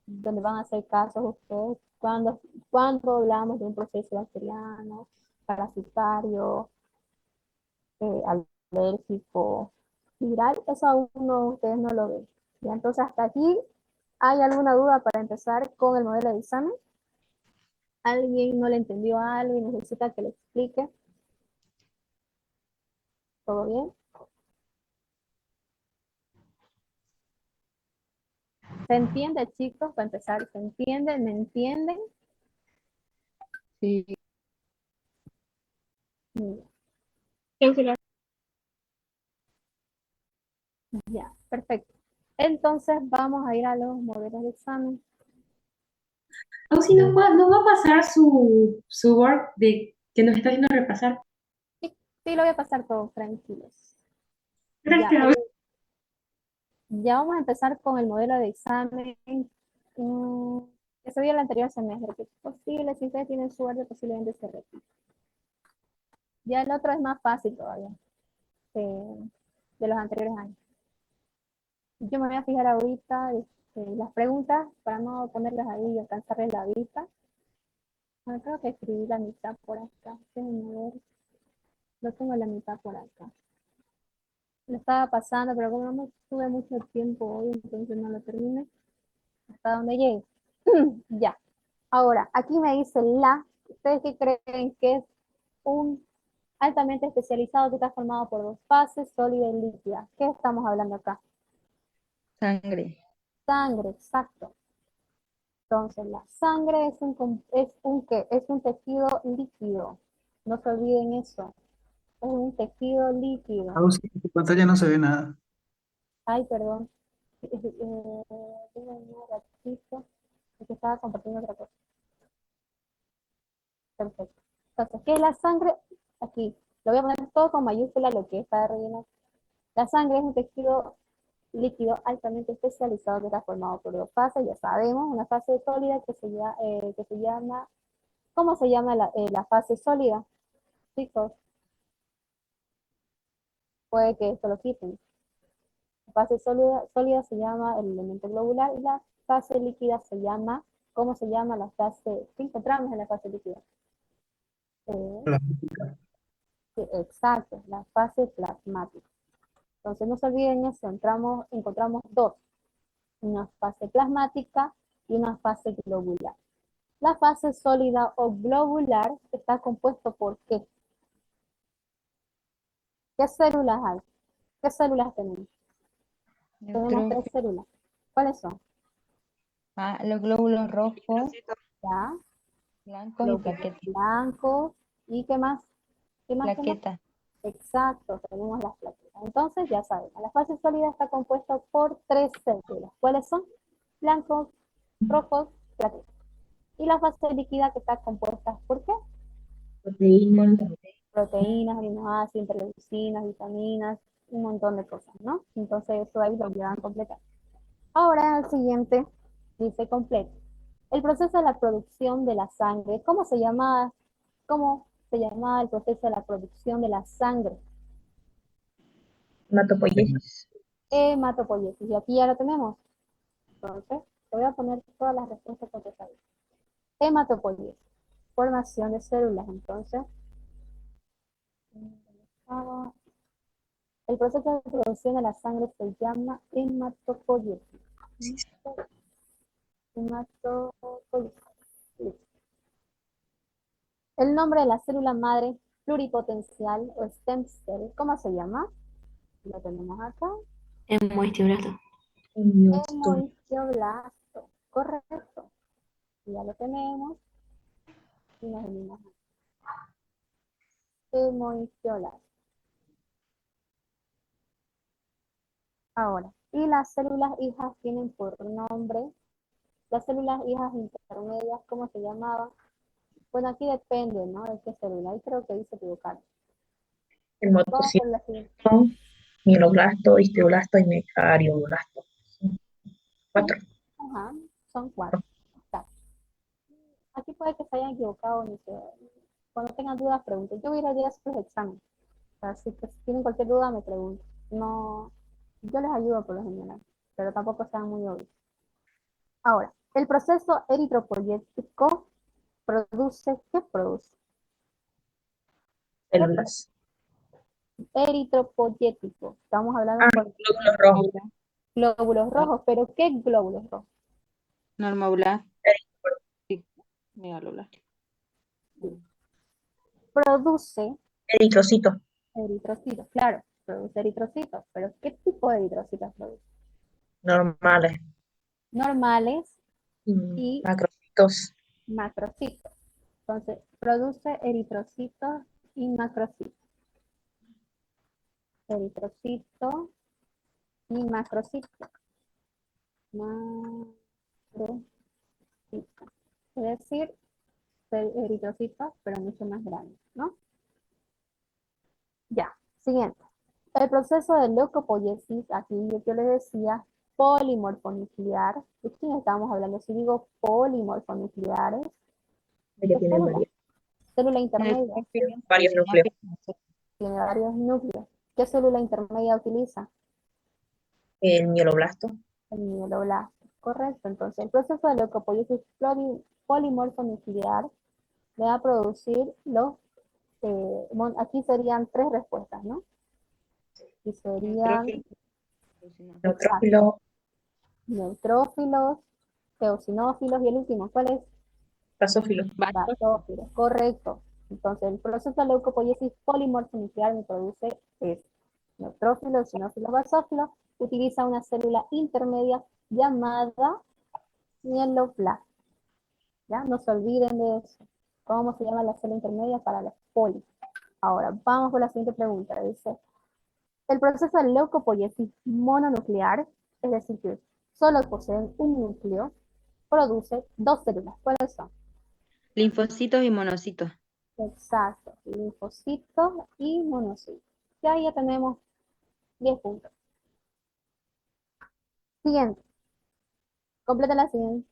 donde van a hacer casos ustedes cuando hablamos de un proceso bacteriano, parasitario, alérgico, viral, eso aún no, ustedes no lo ven. ¿Ya? Entonces, hasta aquí, ¿hay alguna duda para empezar con el modelo de examen? ¿Alguien no le entendió a alguien? ¿Necesita que le explique? ¿Todo bien? ¿Se entiende, chicos? Para empezar, ¿se entiende? ¿Me entienden? Sí, Ya, perfecto. Entonces vamos a ir a los modelos de examen. O si nos va a pasar su work de que nos está haciendo repasar. Sí, sí, lo voy a pasar todo, tranquilos. Ya, Gracias. ya vamos a empezar con el modelo de examen que se vio el anterior semestre, que es posible, si ustedes tienen suerte, posiblemente se repita. Ya el otro es más fácil todavía, de los anteriores años. Yo me voy a fijar ahorita las preguntas para no ponerlas ahí y alcanzarles la vista. Bueno, creo que escribí la mitad por acá. Déjenme ver. Lo tengo la mitad por acá. Lo estaba pasando, pero como no tuve mucho tiempo hoy, entonces no lo terminé. Hasta donde llegue. Ya. Ahora, aquí me dice ¿Ustedes qué creen que es un altamente especializado que está formado por dos fases, sólida y líquida? ¿Qué estamos hablando acá? sangre. Sangre, exacto. Entonces, la sangre es un tejido líquido. No se olviden eso. Es un tejido líquido. Ah, sí, en tu pantalla no se ve nada. Ay, perdón. Un ratito. Es que estaba compartiendo otra cosa. Perfecto. Entonces, ¿qué es la sangre? Aquí. Lo voy a poner todo con mayúscula, lo que está relleno. La sangre es un tejido líquido altamente especializado que está formado por dos fases, ya sabemos, una fase sólida que se llama, ¿cómo se llama la fase sólida? Chicos, puede que esto lo quiten. La fase sólida se llama el elemento globular y la fase líquida se llama ¿Cómo se llama la fase que encontramos en la fase líquida? Plasmática. Sí, exacto, la fase plasmática. Entonces no se olviden eso, encontramos dos, una fase plasmática y una fase globular. La fase sólida o globular está compuesto por ¿qué? ¿Qué células hay? ¿Qué células tenemos? Tenemos tres células. ¿Cuáles son? Los glóbulos rojos, Eritrocito. Ya, blancos y los plaquetas. blancos. ¿Y qué más? ¿Qué más tenemos? Plaquetas. Exacto, tenemos las plaquetas. Entonces, ya sabemos, la fase sólida está compuesta por tres células. ¿Cuáles son? Blancos, rojos, plaquetas. Y la fase líquida que está compuesta por qué? Proteínas. Proteínas, aminoácidos, interleucinas, vitaminas, un montón de cosas, ¿no? Entonces, eso ahí lo llevan a completar. Ahora, el siguiente dice completo. El proceso de la producción de la sangre. ¿Cómo se llama el proceso de la producción de la sangre? Hematopoiesis. Hematopoiesis. Y aquí ya lo tenemos. Entonces, te voy a poner todas las respuestas contestadas. Hematopoiesis. Formación de células. Entonces, el proceso de producción de la sangre se llama hematopoiesis. Hematopoiesis. Listo. El nombre de la célula madre pluripotencial o stem cell, ¿cómo se llama? Lo tenemos acá. Hemoestioblasto. Hemoistioblasto. Correcto. Ya lo tenemos. Y nos venimos acá. Hemoistioblasto. Ahora, y las células hijas tienen por nombre, las células hijas intermedias, ¿cómo se llamaban? Bueno, aquí depende, ¿no? De qué célula. Ahí creo que dice equivocar. Vamos Hemococito, por la siguiente. mieloblasto, histioblasto y megakardioblasto. Cuatro. Ajá, son cuatro. Está. Aquí puede que se hayan equivocado, ni que cuando tengan dudas pregunten. Yo voy a ir a hacer sus exámenes. Así que si tienen cualquier duda me pregunten. No, yo les ayudo por lo general, pero tampoco sean muy obvios. Ahora, el proceso eritropoyético ¿qué produce? Células. Eritropoyético. Estamos hablando por Glóbulos rojos. glóbulos rojos, pero ¿qué glóbulos rojos? Normoblasto y megaloblasto. Produce Eritrocito. eritrocitos, claro, produce eritrocitos, pero ¿qué tipo de eritrocitos produce? Normales. Normales Y y macrocitos. macrocitos. Entonces, produce eritrocitos y macrocitos. Eritrocito y macrocito. Macrocito. Es decir, eritrocitos, pero mucho más grandes, ¿no? Ya, siguiente. El proceso de leucopoiesis, aquí yo les decía, polimorfonuclear. ¿De quién estamos hablando? Si digo polimorfonucleares, Que ¿qué tienen célula? Célula intermedia. varios núcleos. Tiene varios núcleos. ¿Qué célula intermedia utiliza? El mieloblasto. El mieloblasto. Correcto. Entonces, el proceso de leucopoiesis polimorfonuclear le va a producir aquí serían tres respuestas, ¿no? Y serían Neutrófilo. neutrófilos, eosinófilos y el último, ¿cuál es? Basófilo. Basófilos, correcto. Entonces, el proceso de leucopoiesis polimorfonuclear me produce neutrófilos, eosinófilos, basófilos. Utiliza una célula intermedia llamada mieloblasto. ¿Ya? No se olviden de eso. ¿Cómo se llama la célula intermedia para los poli? Ahora, vamos con la siguiente pregunta. Dice, el proceso de leucopoiesis mononuclear, es decir, que solo poseen un núcleo, produce dos células. ¿Cuáles son? Linfocitos y monocitos. Exacto, linfocitos y monocitos. Ya tenemos 10 puntos. Siguiente. Completa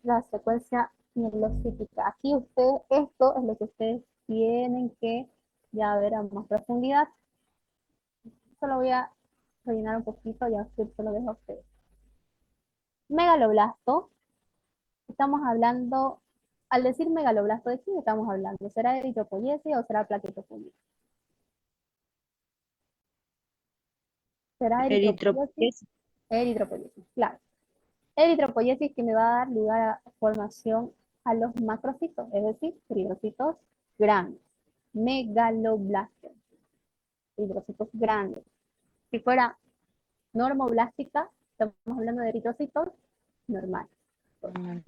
la secuencia mielocítica. Aquí esto es lo que ustedes tienen que ya ver a más profundidad. Solo voy a rellenar un poquito, ya se lo dejo a ustedes. Megaloblasto Estamos hablando, al decir megaloblasto, ¿de quién estamos hablando? ¿Será eritropoyesis o será plaquetofolia? ¿Será eritropoyesis? Eritropoyesis. Eritropoyesis, claro. Eritropoyesis que me va a dar lugar a formación a los macrocitos, es decir, eritrocitos grandes, megaloblastos, eritrocitos grandes. Si fuera normoblástica, estamos hablando de eritrocitos normales. Normales.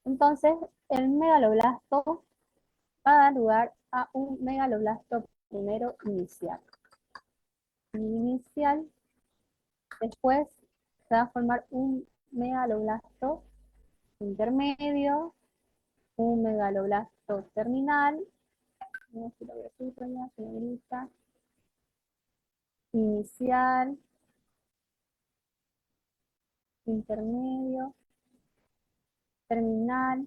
Entonces, el megaloblasto va a dar lugar a un megaloblasto primero inicial. Inicial, después se va a formar un megaloblasto intermedio, un megaloblasto terminal, no sé si lo voy a subrayar, señorita, inicial, intermedio, terminal,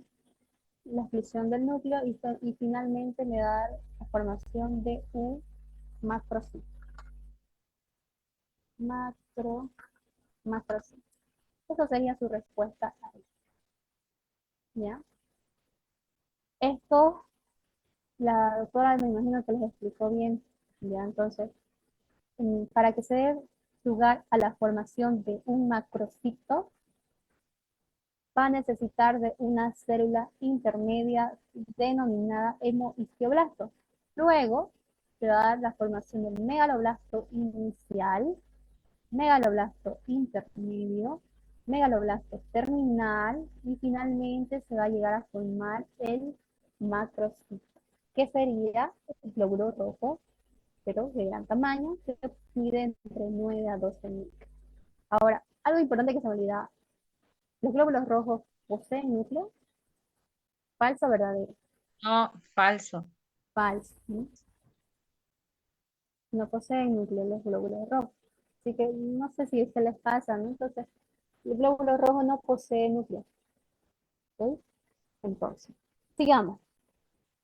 la exclusión del núcleo y finalmente me da la formación de un macrocito. Macrocito. Esa sería su respuesta a eso. ¿Ya? Esto, la doctora me imagino que les explicó bien. ¿Ya? Entonces, para que se dé lugar a la formación de un macrocito, va a necesitar de una célula intermedia denominada hemoistioblasto. Luego se va a dar la formación del megaloblasto inicial, megaloblasto intermedio, megaloblasto terminal y finalmente se va a llegar a formar el macrocito, que sería el glóbulo rojo, pero de gran tamaño, que mide entre 9 a 12 micras. Ahora, algo importante que se me olvidaba. ¿Los glóbulos rojos poseen núcleo? ¿Falso o verdadero? No, falso. Falso. ¿No? No poseen núcleo los glóbulos rojos. Así que no sé si se les pasa, ¿no? Entonces, el glóbulo rojo no posee núcleo. ¿Ok? Entonces, sigamos.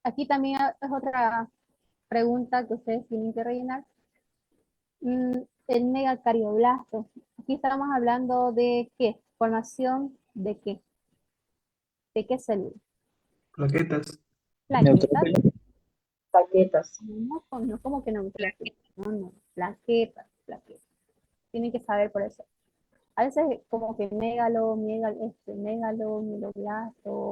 Aquí también es otra pregunta que ustedes tienen que rellenar. El megacardioblasto. Aquí estamos hablando de qué? Formación de qué? ¿De qué célula? Plaquetas. Plaquetas. Paquetas. No, no, como que no, plaquetas. No, plaquetas, plaquetas. Tienen que saber por eso. A veces como que megalo, mieloblasto,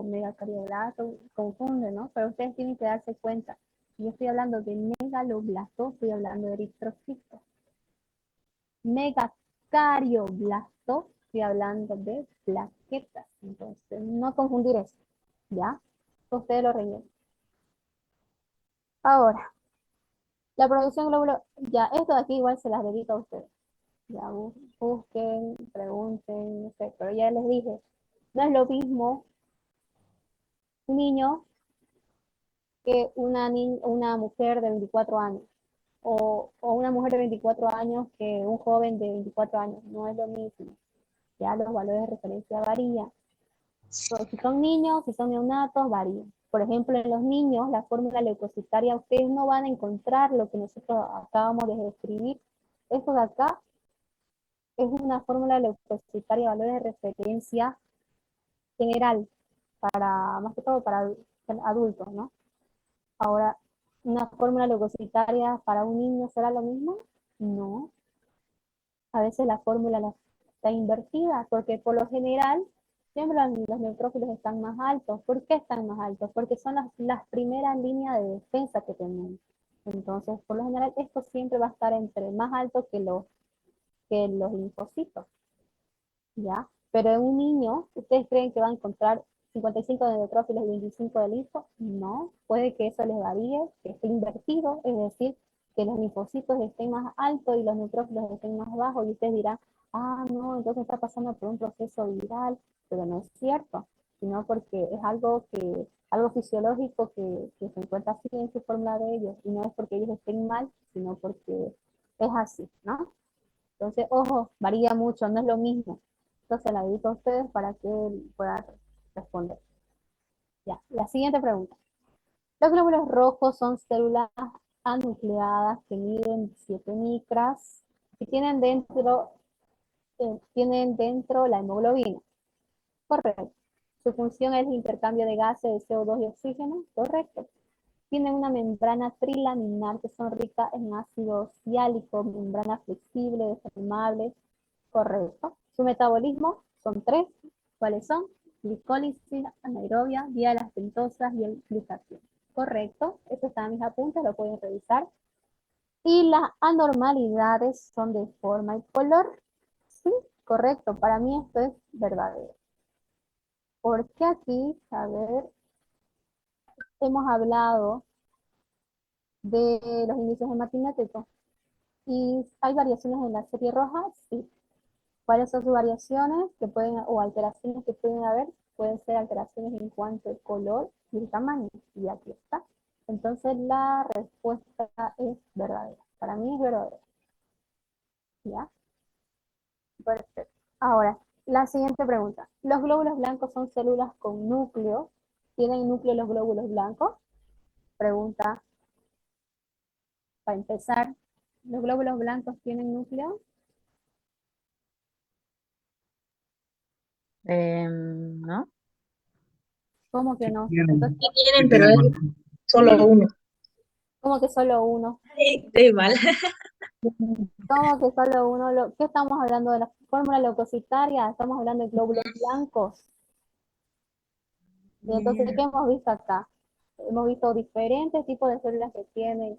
megacardioblasto, confunde, ¿no? Pero ustedes tienen que darse cuenta. Si yo estoy hablando de megaloblasto, estoy hablando de eritrocitos. Megacardioblasto, estoy hablando de plaquetas. Entonces, no confundir eso, ¿ya? Ustedes lo rellenan. Ahora, la producción glóbulo, ya, esto de aquí igual se las dedico a ustedes. Ya busquen, pregunten, no sé, pero ya les dije, no es lo mismo un niño que una mujer de 24 años, o una mujer de 24 años que un joven de 24 años, no es lo mismo. Ya los valores de referencia varían. Pero si son niños, si son neonatos, varían. Por ejemplo, en los niños, la fórmula leucocitaria, ustedes no van a encontrar lo que nosotros acabamos de describir. Esto de acá es una fórmula leucocitaria, valores de referencia general, más que todo para adultos, ¿no? Ahora, ¿una fórmula leucocitaria para un niño será lo mismo? No. A veces la fórmula está invertida, porque por lo general siempre los neutrófilos están más altos. ¿Por qué están más altos? Porque son las primeras líneas de defensa que tenemos. Entonces, por lo general, esto siempre va a estar entre más alto que los linfocitos, ¿ya? Pero en un niño, ¿ustedes creen que va a encontrar 55 de neutrófilos y 25 de linfo? No, puede que eso les varíe, que esté invertido, es decir, que los linfocitos estén más altos y los neutrófilos estén más bajos, y ustedes dirán, ah, no, entonces está pasando por un proceso viral, pero no es cierto, sino porque es algo fisiológico que se encuentra así en su fórmula de ellos, y no es porque ellos estén mal, sino porque es así, ¿no? Entonces, ojo, varía mucho, no es lo mismo. Entonces la dedico a ustedes para que puedan responder. Ya, la siguiente pregunta. Los glóbulos rojos son células anucleadas que miden 7 micras, que tienen dentro la hemoglobina. Correcto. Su función es el intercambio de gases de CO2 y oxígeno, correcto. Tienen una membrana trilaminar que son ricas en ácido hiálico, membrana flexible, deformable, correcto. Su metabolismo son tres, ¿cuáles son? Glicólisis, anaerobia, vía de las pentosas y el glutatión. Correcto, eso está en mis apuntes, lo pueden revisar. Y las anormalidades son de forma y color. Sí, correcto, para mí esto es verdadero. Porque aquí, a ver, hemos hablado de los índices hematimétricos y hay variaciones en la serie roja, sí. ¿Cuáles son sus variaciones que pueden, o alteraciones que pueden haber? Pueden ser alteraciones en cuanto al color y el tamaño, y aquí está. Entonces la respuesta es verdadera. Para mí es verdadera. ¿Ya? Perfecto. Ahora, la siguiente pregunta. ¿Los glóbulos blancos son células con núcleo? ¿Tienen núcleo los glóbulos blancos? Pregunta para empezar. ¿Los glóbulos blancos tienen núcleo? ¿No? ¿Cómo que Sí no? Entonces, tienen, Sí sí tienen, pero tienen es núcleo. solo uno. ¿cómo que solo uno? Estoy mal. ¿Cómo que solo uno? ¿Qué estamos hablando de la fórmula leucocitaria? Estamos hablando de glóbulos blancos. Y entonces, ¿qué hemos visto acá? Hemos visto diferentes tipos de células que tiene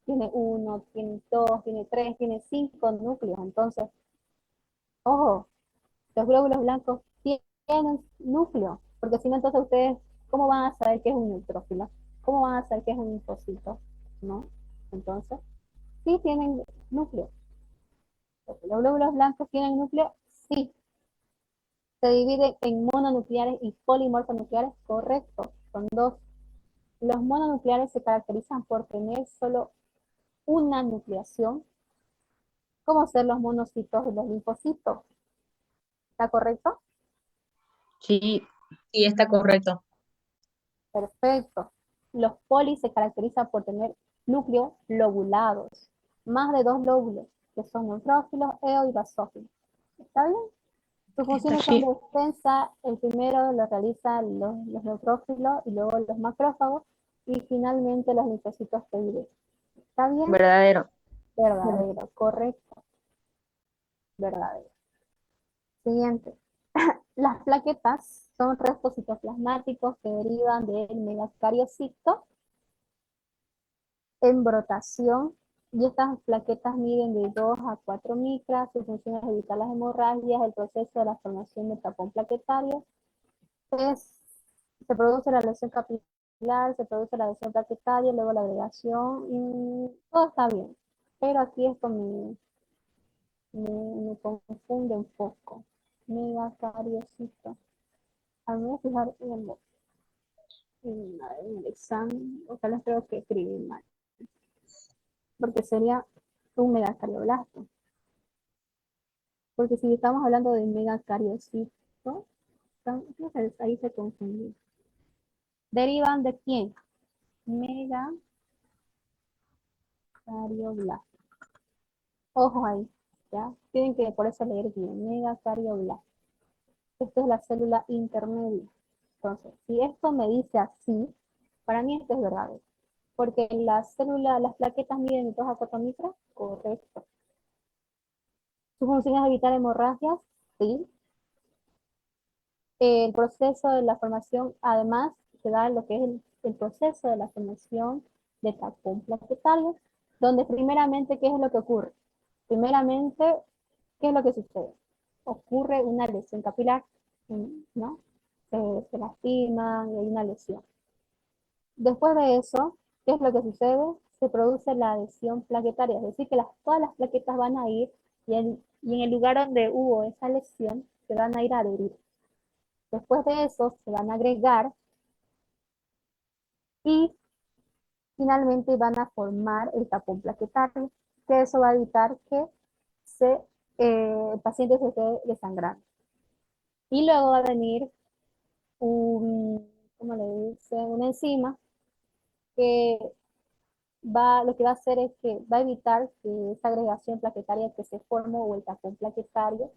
uno, tiene dos, tiene tres, tiene cinco núcleos. Entonces, ojo, los glóbulos blancos tienen núcleo, porque si no, entonces ustedes, ¿cómo van a saber qué es un neutrófilo? ¿Cómo van a saber qué es un linfocito? ¿No? Entonces, sí tienen núcleo. ¿Los glóbulos blancos tienen núcleo? Sí. Se dividen en mononucleares y polimorfonucleares, correcto. Son dos. Los mononucleares se caracterizan por tener solo una nucleación, como ser los monocitos y los linfocitos. ¿Está correcto? Sí, Sí, está correcto. Perfecto. Los polis se caracterizan por tener núcleos lobulados, más de dos lóbulos, que son neutrófilos, eo y basófilos. ¿Está bien? Sus funciones son sí. de defensa. El primero lo realizan los neutrófilos y luego los macrófagos y finalmente los linfocitos T. ¿Está bien? Verdadero. Verdadero, correcto, verdadero. Siguiente. Las plaquetas son restos citoplasmáticos que derivan del megacariocito en brotación y estas plaquetas miden de 2 a 4 micras. Su función es evitar las hemorragias, el proceso de la formación de tapón plaquetario. Se produce la lesión capilar, se produce la lesión plaquetaria, luego la agregación, todo está bien. Pero aquí esto me confunde un poco. Megacariocito. A mí me voy a fijar en el examen, ojalá creo que escribí mal, porque sería un megacarioblasto. Porque si estamos hablando de megacariocito, ahí se confundió. ¿Derivan de quién? Megacarioblast. Ojo ahí, ¿ya? Tienen que por eso leer bien. Megacarioblasto. Esta es la célula intermedia. Entonces, si esto me dice así, para mí esto es verdadero. Porque las células, las plaquetas miden de 2 a 4 micras, correcto. ¿Su función es evitar hemorragias? Sí. El proceso de la formación, además, se da lo que es el proceso de la formación de tapón plaquetario, donde primeramente, ¿qué es lo que ocurre? Primeramente, ¿qué es lo que sucede? Ocurre una lesión capilar, ¿no? Se lastima y hay una lesión. Después de eso, ¿qué es lo que sucede? Se produce la adhesión plaquetaria, es decir, que todas las plaquetas van a ir y en el lugar donde hubo esa lesión, se van a ir a adherir. Después de eso, se van a agregar y finalmente van a formar el tapón plaquetario, que eso va a evitar que el paciente se esté desangrando. Y luego va a venir ¿cómo le dice? Una enzima que lo que va a hacer es que va a evitar que esa agregación plaquetaria que se formó o el tapón plaquetario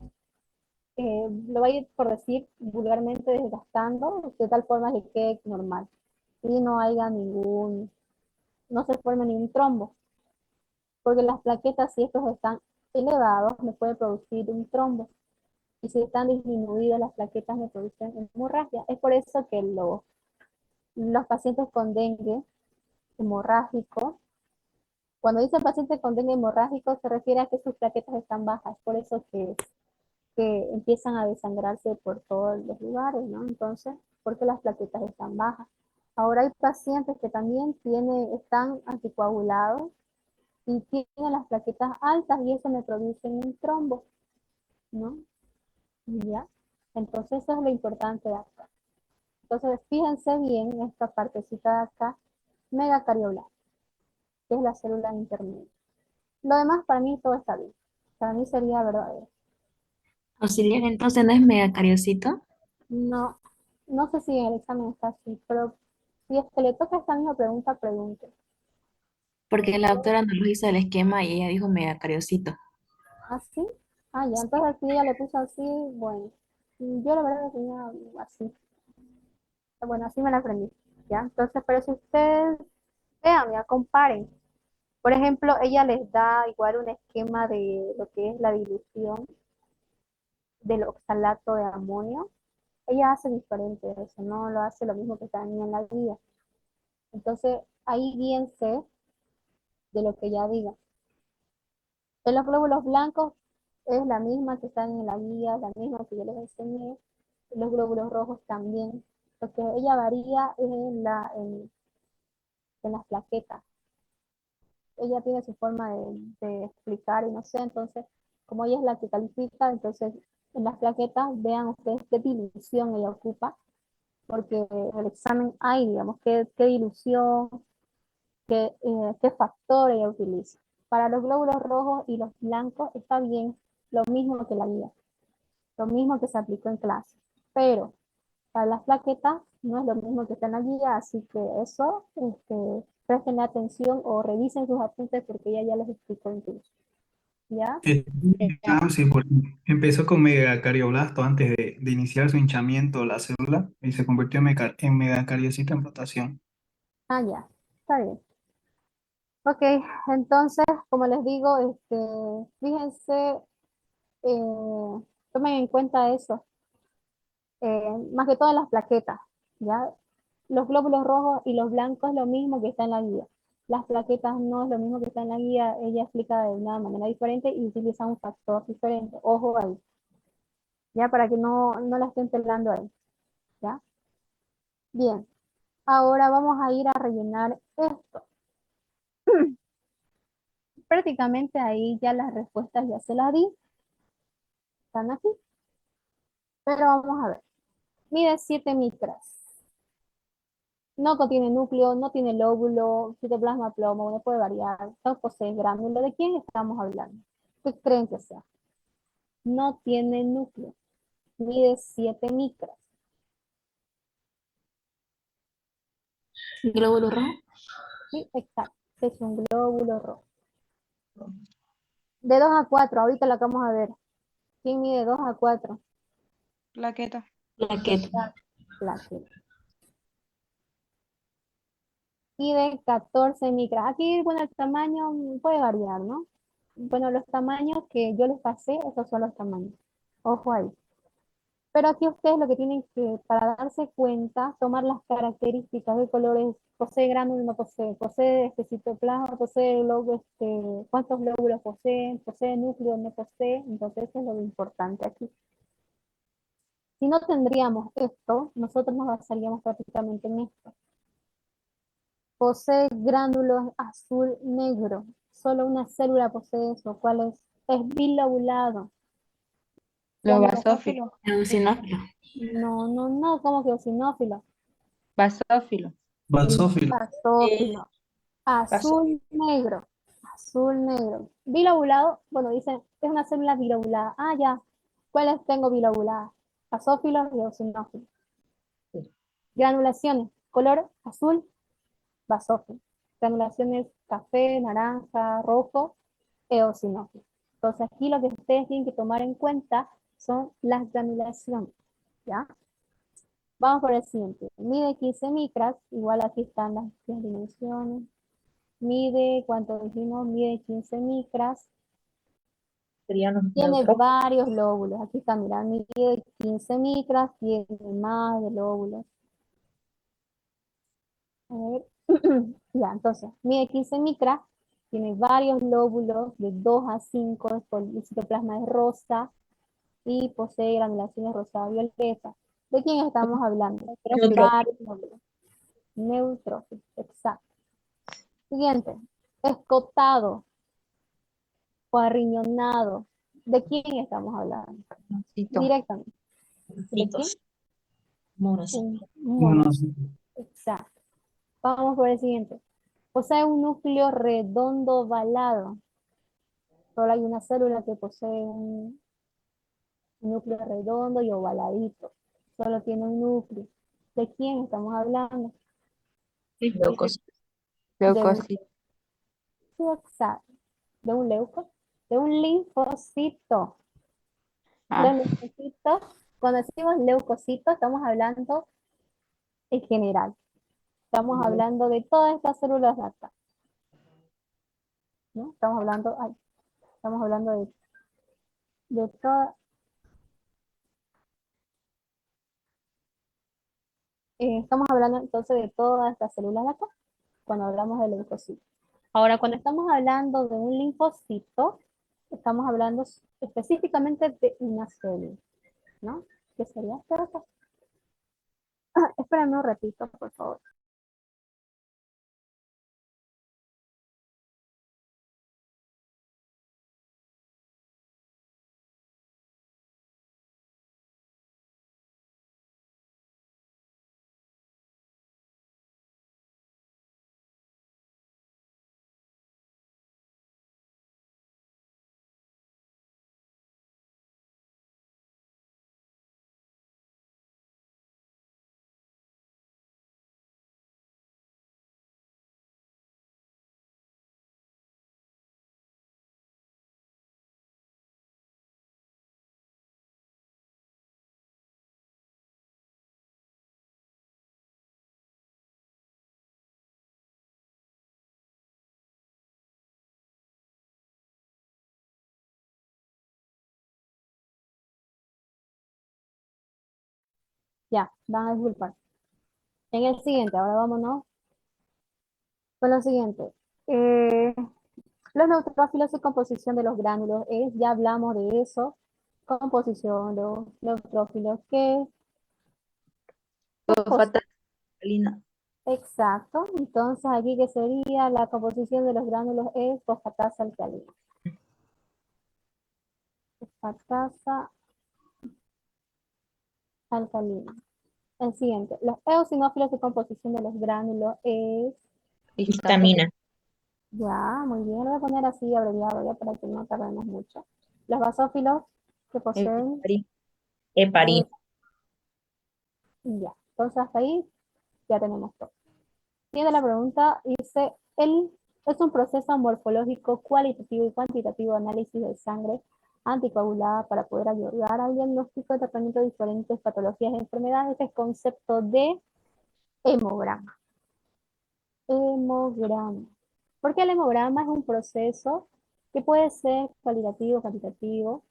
lo va a ir, por decir vulgarmente, desgastando de tal forma que quede normal y no haya no se forme ningún trombo, porque las plaquetas, si estos están elevados, me puede producir un trombo, y si están disminuidas las plaquetas me producen hemorragia. Es por eso que los pacientes con dengue hemorrágico, cuando dice paciente con dengue hemorrágico, se refiere a que sus plaquetas están bajas, por eso que empiezan a desangrarse por todos los lugares, ¿no? Entonces, porque las plaquetas están bajas. Ahora hay pacientes que también están anticoagulados y tienen las plaquetas altas y eso me produce un trombo, ¿no? ¿Ya? Entonces eso es lo importante de acá. Entonces fíjense bien esta partecita de acá, megacarioblast, que es la célula intermedia. Lo demás para mí todo está bien. Para mí sería verdadero. Auxiliar, entonces no es megacariocito. No, no sé si en el examen está así, pero si es que le toca esta misma pregunta, pregunte. Porque la doctora nos lo hizo el esquema y ella dijo megacariocito. ¿Así? Ah, ya, entonces si ella le puso así, bueno. Yo la verdad que tenía así. Bueno, así me la aprendí. ¿Ya? Entonces, pero si ustedes vean, ya comparen. Por ejemplo, ella les da igual un esquema de lo que es la dilución del oxalato de amonio. Ella hace diferente de eso, no lo hace lo mismo que también en la guía. Entonces, ahí bien sé de lo que ella diga. En los glóbulos blancos es la misma que están en la guía, la misma que yo les enseñé. Los glóbulos rojos también. Lo que ella varía es en las plaquetas. Ella tiene su forma de explicar y no sé, entonces, como ella es la que califica, entonces en las plaquetas vean ustedes qué dilución ella ocupa, porque en el examen hay, digamos, qué dilución, qué factor ella utiliza. Para los glóbulos rojos y los blancos está bien, lo mismo que la guía, lo mismo que se aplicó en clase, pero para las plaquetas no es lo mismo que está en la guía, así que eso, presten atención o revisen sus apuntes porque ella ya les explicó incluso. ¿Ya? Ah, sí, porque empezó con megacarioblasto antes de iniciar su hinchamiento la célula y se convirtió en megacariocito en rotación. Ah, ya, está bien. Ok, entonces, como les digo, fíjense, tomen en cuenta eso, más que todas las plaquetas, ¿ya? Los glóbulos rojos y los blancos es lo mismo que está en la guía. Las plaquetas no es lo mismo que está en la guía, ella explica de una manera diferente y utiliza un factor diferente. Ojo ahí, ya para que no la estén pelando ahí, ¿ya? Bien, ahora vamos a ir a rellenar esto. Prácticamente ahí ya las respuestas ya se las di, están aquí, pero vamos a ver. Mide 7 micras. No contiene núcleo, no tiene lóbulo, citoplasma plomo, no puede variar, no posee gránulo. ¿De quién estamos hablando? ¿Qué creen que sea? No tiene núcleo, mide 7 micras. Glóbulo rojo. Sí, exacto, es un glóbulo rojo. De 2 a 4, ahorita la vamos a ver. ¿Quién mide 2 a 4? Plaqueta. Plaqueta. Plaqueta. Mide 14 micras. Aquí, bueno, el tamaño puede variar, ¿no? Bueno, los tamaños que yo les pasé, esos son los tamaños. Ojo ahí. Pero aquí ustedes lo que tienen que, para darse cuenta, tomar las características de colores, posee gránulo, no posee, posee citoplasma, posee cuántos lóbulos posee núcleo, no posee, entonces eso es lo importante aquí. Si no tendríamos esto, nosotros nos basaríamos prácticamente en esto. Posee gránulos azul negro, solo una célula posee eso, ¿cuál es? Es bilobulado. Los Granulación. basófilos. Eosinófilo. No, ¿cómo que eosinófilo? Basófilos. Basófilo. Basófilo. Azul negro. Azul negro. Bilobulado, bueno, dicen, es una célula bilobulada. Ah, ya. ¿Cuáles tengo bilobuladas? Basófilos y eosinófilos. Granulaciones. Color azul, basófilo. Granulaciones café, naranja, rojo, eosinófilo. Entonces aquí lo que ustedes tienen que tomar en cuenta son las granulaciones, ¿ya? Vamos por el siguiente. Mide 15 micras, igual aquí están las dimensiones. Mide, ¿cuánto dijimos? Mide 15 micras. Serían los Tiene neutrófilos. varios lóbulos. Aquí está, mira, mide 15 micras, tiene más de lóbulos. A ver. Ya, entonces, mide 15 micras, tiene varios lóbulos de 2 a 5, el citoplasma es rosa y posee granulaciones rosada-violeta. ¿De quién estamos hablando? Neutrófilos. Varios lóbulos. Neutrófilos, exacto. Siguiente, escotado o arriñonado. ¿De quién estamos hablando? Monocito. Directamente. ¿De quién? Monocitos. Monocitos. Un Bueno, monocito. Exacto. Vamos por el siguiente. Posee un núcleo redondo ovalado. Solo hay una célula que posee un núcleo redondo y ovaladito. Solo tiene un núcleo. ¿De quién estamos hablando? Leucocitos. De un, Leucocitos. sí, exacto. De un leuco, de un linfocito. Los Ah, leucocitos, cuando decimos leucocitos, estamos hablando en general. Estamos hablando de todas estas células de acá, ¿no? Estamos hablando de todas. Estamos hablando entonces de todas estas células de acá, cuando hablamos de leucocitos. Ahora, cuando estamos hablando de un linfocito, estamos hablando específicamente de una célula, ¿no? ¿Qué sería esta de acá? Espérame un ratito, por favor. Ya, van a disculpar. En el siguiente, ahora vámonos con lo siguiente. Eh, los neutrófilos y composición de los gránulos, ya hablamos de eso. Composición, los neutrófilos, ¿qué cosa? Fosfato alcalina. Exacto. Entonces, aquí que sería la composición de los gránulos es fosfatasa alcalina. Fosfatasa alcalina. El siguiente. Los eosinófilos y composición de los gránulos es... Histamina. Ya, muy bien. Lo voy a poner así abreviado ya para que no tardemos mucho. Los basófilos que poseen... Heparina. Ya. Entonces, hasta ahí ya tenemos todo. Tiene la pregunta, dice, es un proceso morfológico, cualitativo y cuantitativo de análisis de sangre anticoagulada para poder ayudar al diagnóstico y tratamiento de diferentes patologías y enfermedades. Este es el concepto de hemograma. Hemograma. Porque el hemograma es un proceso que puede ser cualitativo, cuantitativo.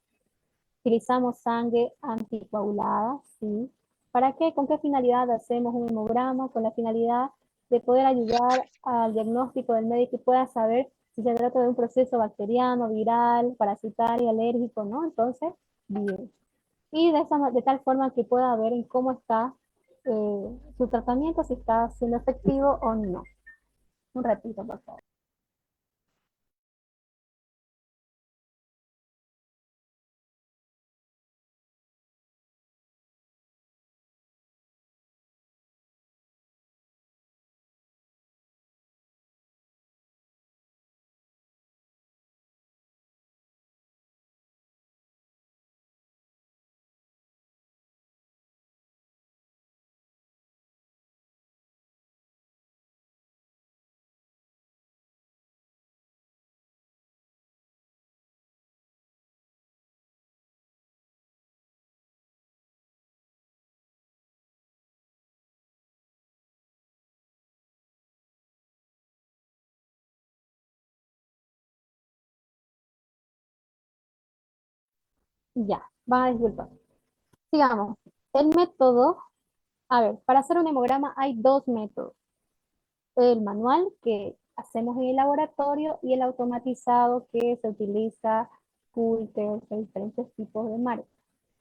Utilizamos sangre anticoagulada, ¿sí? ¿Para qué? ¿Con qué finalidad hacemos un hemograma? Con la finalidad de poder ayudar al diagnóstico del médico y pueda saber si se trata de un proceso bacteriano, viral, parasitario, alérgico, ¿no? Entonces, bien. Y de tal forma que pueda ver en cómo está su tratamiento, si está siendo efectivo o no. Un ratito, por favor. Ya, van a disculpar. Sigamos. El método, a ver, para hacer un hemograma hay dos métodos. El manual que hacemos en el laboratorio y el automatizado que se utiliza Coulter, de diferentes tipos de marcas.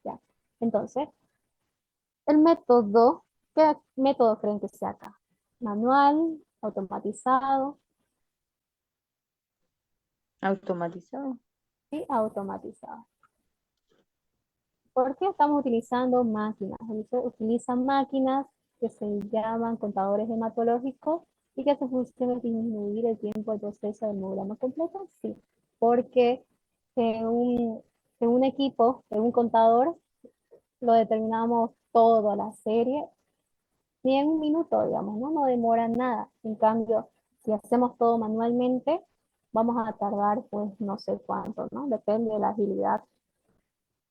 ¿Ya? Entonces, el método, ¿qué método creen que sea acá? Manual, automatizado Automatizado. y automatizado. ¿Por qué estamos utilizando máquinas? Se utilizan máquinas que se llaman contadores hematológicos y que su función es disminuir el tiempo de proceso del hemograma completo. Sí, porque en un equipo, en un contador, lo determinamos toda la serie, ni en un minuto, digamos, ¿no? No demora nada. En cambio, si hacemos todo manualmente, vamos a tardar, pues, no sé cuánto, ¿no? Depende de la agilidad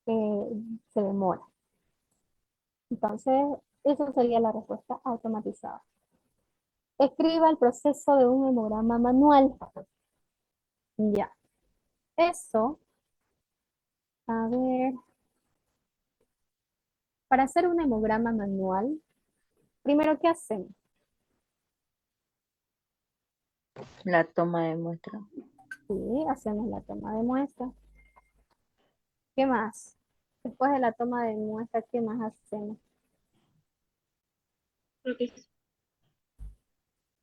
que se demora. Entonces, esa sería la respuesta automatizada. Escriba el proceso de un hemograma manual. Ya. Eso, a ver, para hacer un hemograma manual, primero, ¿qué hacemos? La toma de muestra. Sí, hacemos la toma de muestra. ¿Qué más? Después de la toma de muestra, ¿qué más hacemos? Mm,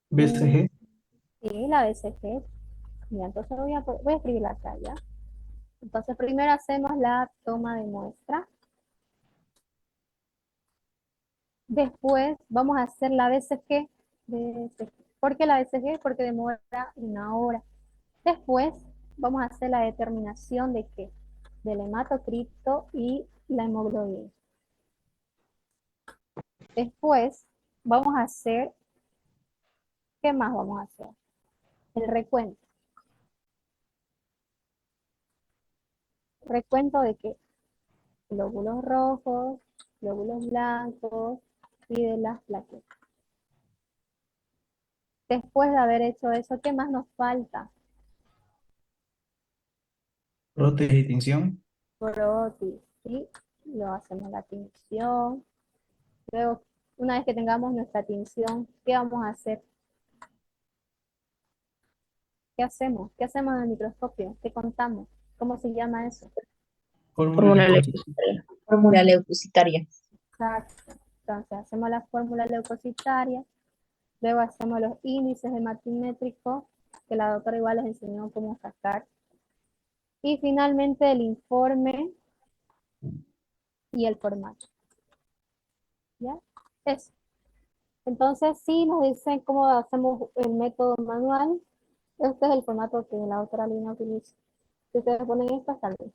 BCG. sí, la BCG. Ya, entonces voy a escribirla acá, ¿ya? Entonces, primero hacemos la toma de muestra. Después vamos a hacer la BCG. BCG. ¿Por qué la BCG? Porque demora una hora. Después vamos a hacer la determinación de qué? Del hematocrito y la hemoglobina. Después vamos a hacer, ¿qué más vamos a hacer? El recuento. ¿Recuento de qué? Glóbulos rojos, glóbulos blancos y de las plaquetas. Después de haber hecho eso, ¿qué más nos falta? Prótesis y tinción. Prótesis, ¿sí? Lo hacemos la tinción. Luego, una vez que tengamos nuestra tinción, ¿qué vamos a hacer? ¿Qué hacemos? ¿Qué hacemos en el microscopio? ¿Qué contamos? ¿Cómo se llama eso? Fórmula Fórmula leucocitaria. leucocitaria. Fórmula leucocitaria. Exacto. Entonces, hacemos la fórmula leucocitaria, luego hacemos los índices hematimétricos, que la doctora igual les enseñó cómo sacar, y finalmente el informe y el formato. ¿Ya? Eso. Entonces, si nos dicen cómo hacemos el método manual, este es el formato que la doctora Lina utiliza. Si ustedes ponen esto, está bien.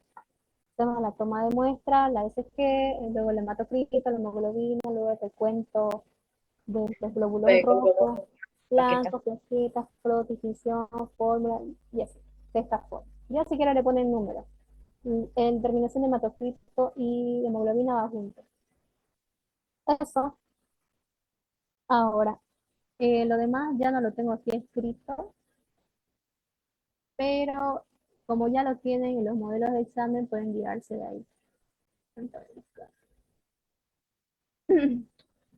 Hacemos la toma de muestra, la SG, luego el hematocrito, la hemoglobina, luego el recuento de los glóbulos rojos, Plaqueta. blancos, plaquetas, prótesis, fórmula, y así, de esta forma. Ya si quieren le ponen números. En terminación de hematocrito y hemoglobina va junto. Eso, ahora, lo demás ya no lo tengo aquí escrito, pero como ya lo tienen en los modelos de examen, pueden guiarse de ahí. Entonces,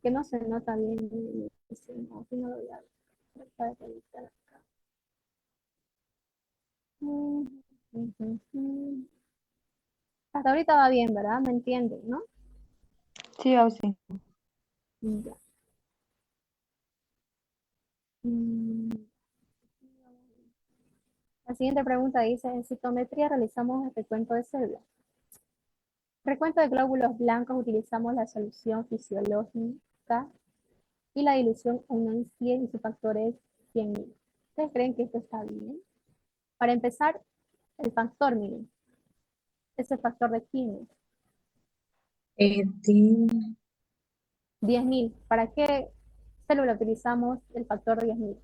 que no se nota bien, no, aquí no lo voy a tratar de editar acá. Hasta ahorita va bien, ¿verdad? ¿Me entienden, no? Sí, o sí. Ya. Mm, La siguiente pregunta dice, en citometría realizamos el recuento de células. Recuento de glóbulos blancos utilizamos la solución fisiológica y la dilución 1 en 100 y su factor es 100.000. ¿Ustedes creen que esto está bien? Para empezar, el factor, miren, es el factor de quién. De 10.000. ¿Para qué célula utilizamos el factor de 10.000?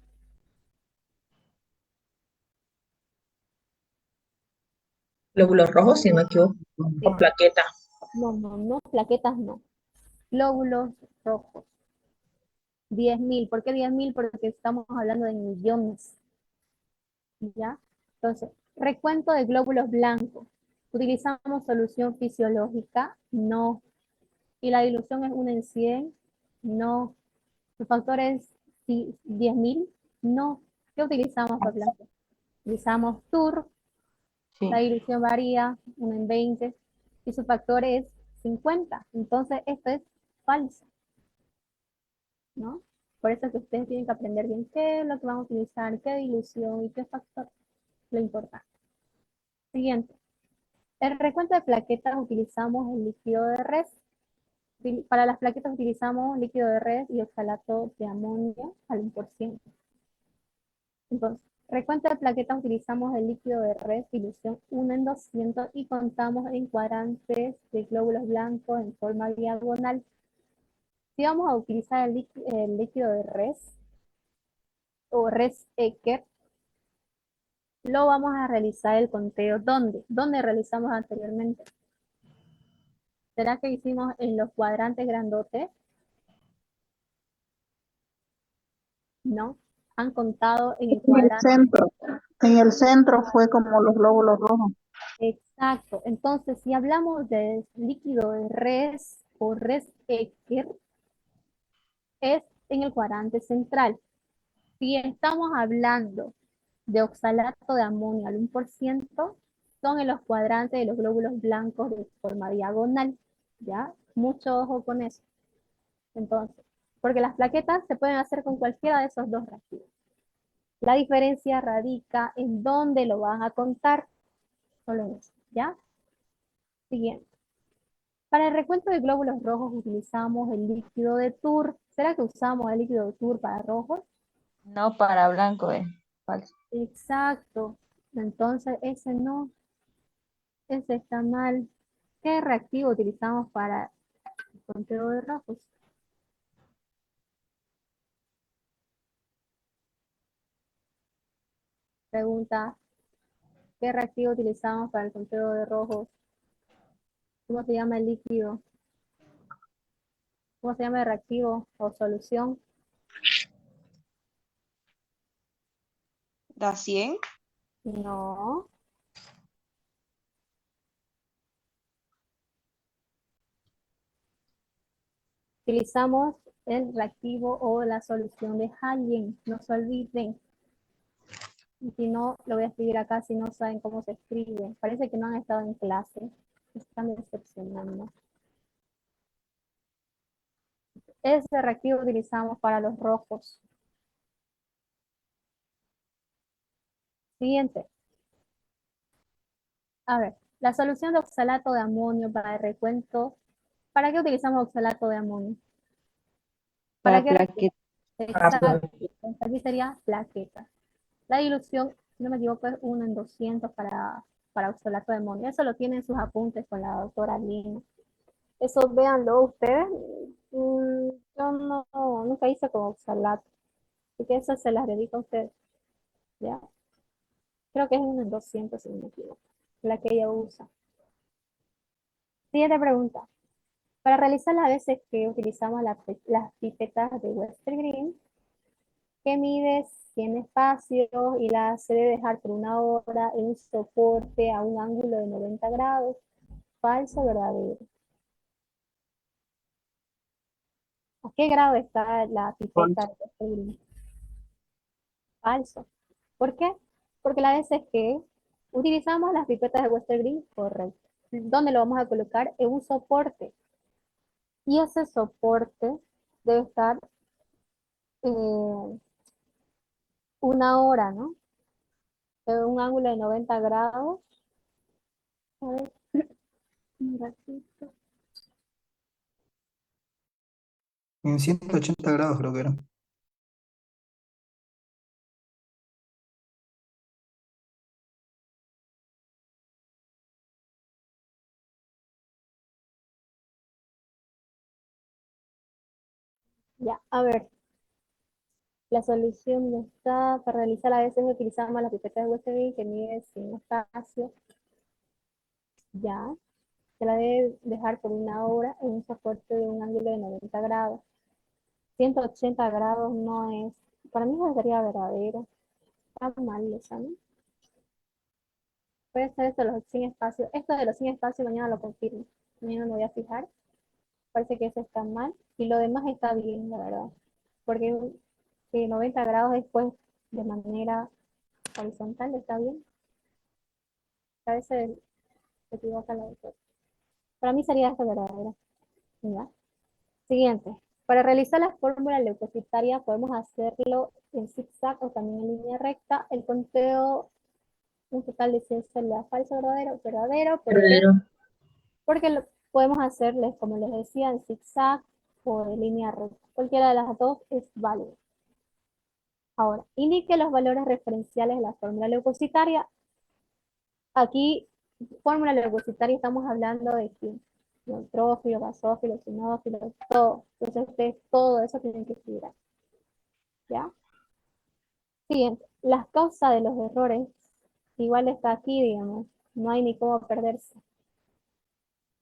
glóbulos rojos, si no me equivoco. O Sí. plaqueta. No, plaquetas no. Glóbulos rojos. 10.000. ¿Por qué 10.000? Porque estamos hablando de millones. ¿Ya? Entonces, recuento de glóbulos blancos. ¿Utilizamos solución fisiológica? No. ¿Y la dilución es 1 en 100? No. ¿El factor es 10.000? No. ¿Qué utilizamos para blanco? Utilizamos TUR, la Sí. dilución varía 1 en 20 y su factor es 50. Entonces, esto es falso, ¿no? Por eso es que ustedes tienen que aprender bien qué es lo que van a utilizar, qué dilución y qué factor, lo importante. Siguiente. En el recuento de plaquetas utilizamos el líquido de res. Para las plaquetas utilizamos líquido de res y oxalato de amonio al 1%. Entonces, recuento de plaquetas utilizamos el líquido de res, dilución 1 en 200 y contamos en cuadrantes de glóbulos blancos en forma diagonal. Si vamos a utilizar el líquido de res o res Ecker, lo vamos a realizar el conteo. ¿Dónde? ¿Dónde realizamos anteriormente? ¿Será que hicimos en los cuadrantes grandotes? No. Han contado en el En el cuadrante. centro. En el centro fue como los glóbulos rojos. Exacto. Entonces, si hablamos de líquido de res o res Ecker, es en el cuadrante central. Si estamos hablando de oxalato de amonio al 1%, son en los cuadrantes de los glóbulos blancos de forma diagonal. ¿Ya? Mucho ojo con eso. Entonces, porque las plaquetas se pueden hacer con cualquiera de esos dos reactivos. La diferencia radica en dónde lo van a contar. Solo en eso, ¿ya? Siguiente. Para el recuento de glóbulos rojos utilizamos el líquido de TUR. ¿Será que usamos el líquido de TUR para rojos? No, para blanco es falso. Exacto. Entonces, ese no. Ese está mal. ¿Qué reactivo utilizamos para el conteo de rojos? Pregunta, ¿qué reactivo utilizamos para el conteo de rojos? ¿Cómo se llama el líquido? ¿Cómo se llama el reactivo o solución? ¿Da 100? No. Utilizamos el reactivo o la solución de Halien. No se olviden. Y si no, lo voy a escribir acá si no saben cómo se escribe. Parece que no han estado en clase. Están decepcionando. Ese reactivo utilizamos para los rojos. Siguiente. A ver, la solución de oxalato de amonio para el recuento. ¿Para qué utilizamos oxalato de amonio? ¿Para Para qué reactivo? plaquetas. Exacto. Entonces, aquí sería plaqueta. La dilución, si no me equivoco, es 1 en 200 para oxalato de amonio. Eso lo tienen en sus apuntes con la doctora Lina. Eso véanlo ustedes. Yo no, nunca hice con oxalato. Así que eso se las dedico a ustedes. ¿Ya? Creo que es 1 en 200 si no me equivoco. La que ella usa. Siguiente pregunta. Para realizar las veces que utilizamos las pipetas de Western Green, que mide 100 espacios y la se debe dejar por 1 hora en un soporte a un ángulo de 90 grados. Falso o verdadero. ¿A qué grado está la pipeta de Western Green? Falso. ¿Por qué? Porque la vez es que utilizamos las pipetas de Western Green, correcto. ¿Dónde lo vamos a colocar? En un soporte. Y ese soporte debe estar 1 hora, ¿no? En un ángulo de 90 grados. A ver, un ratito. En 180 grados creo que era. Ya, a ver. La solución no está. Para realizar a veces utilizamos la pipeta de Western que mide 100 espacios. Ya. Se la debe dejar por 1 hora en un soporte de un ángulo de 90 grados. 180 grados no es. Para mí no sería verdadero. Está mal esa, ¿no? puede ser esto de los sin espacio. Esto de los sin espacio mañana lo confirmo. Mañana me voy a fijar. Parece que eso está mal. Y lo demás está bien, la verdad. Porque 90 grados después de manera horizontal está bien. A veces se equivoca la autora. Para mí sería esta verdadera. ¿Ya? Siguiente. Para realizar la fórmula leucocitaria podemos hacerlo en zigzag o también en línea recta. El conteo, un total de 100 células. Falso, verdadero, verdadero. ¿Por qué? Verdadero. Porque podemos hacerles, como les decía, en zigzag o en línea recta. Cualquiera de las dos es válido. Ahora, indique los valores referenciales de la fórmula leucocitaria. Aquí, fórmula leucocitaria, estamos hablando de que neutrófilo, basófilo, eosinófilo, todo. Entonces, ustedes todo eso tienen que estudiar. ¿Ya? Siguiente, las causas de los errores, igual está aquí, digamos, no hay ni cómo perderse.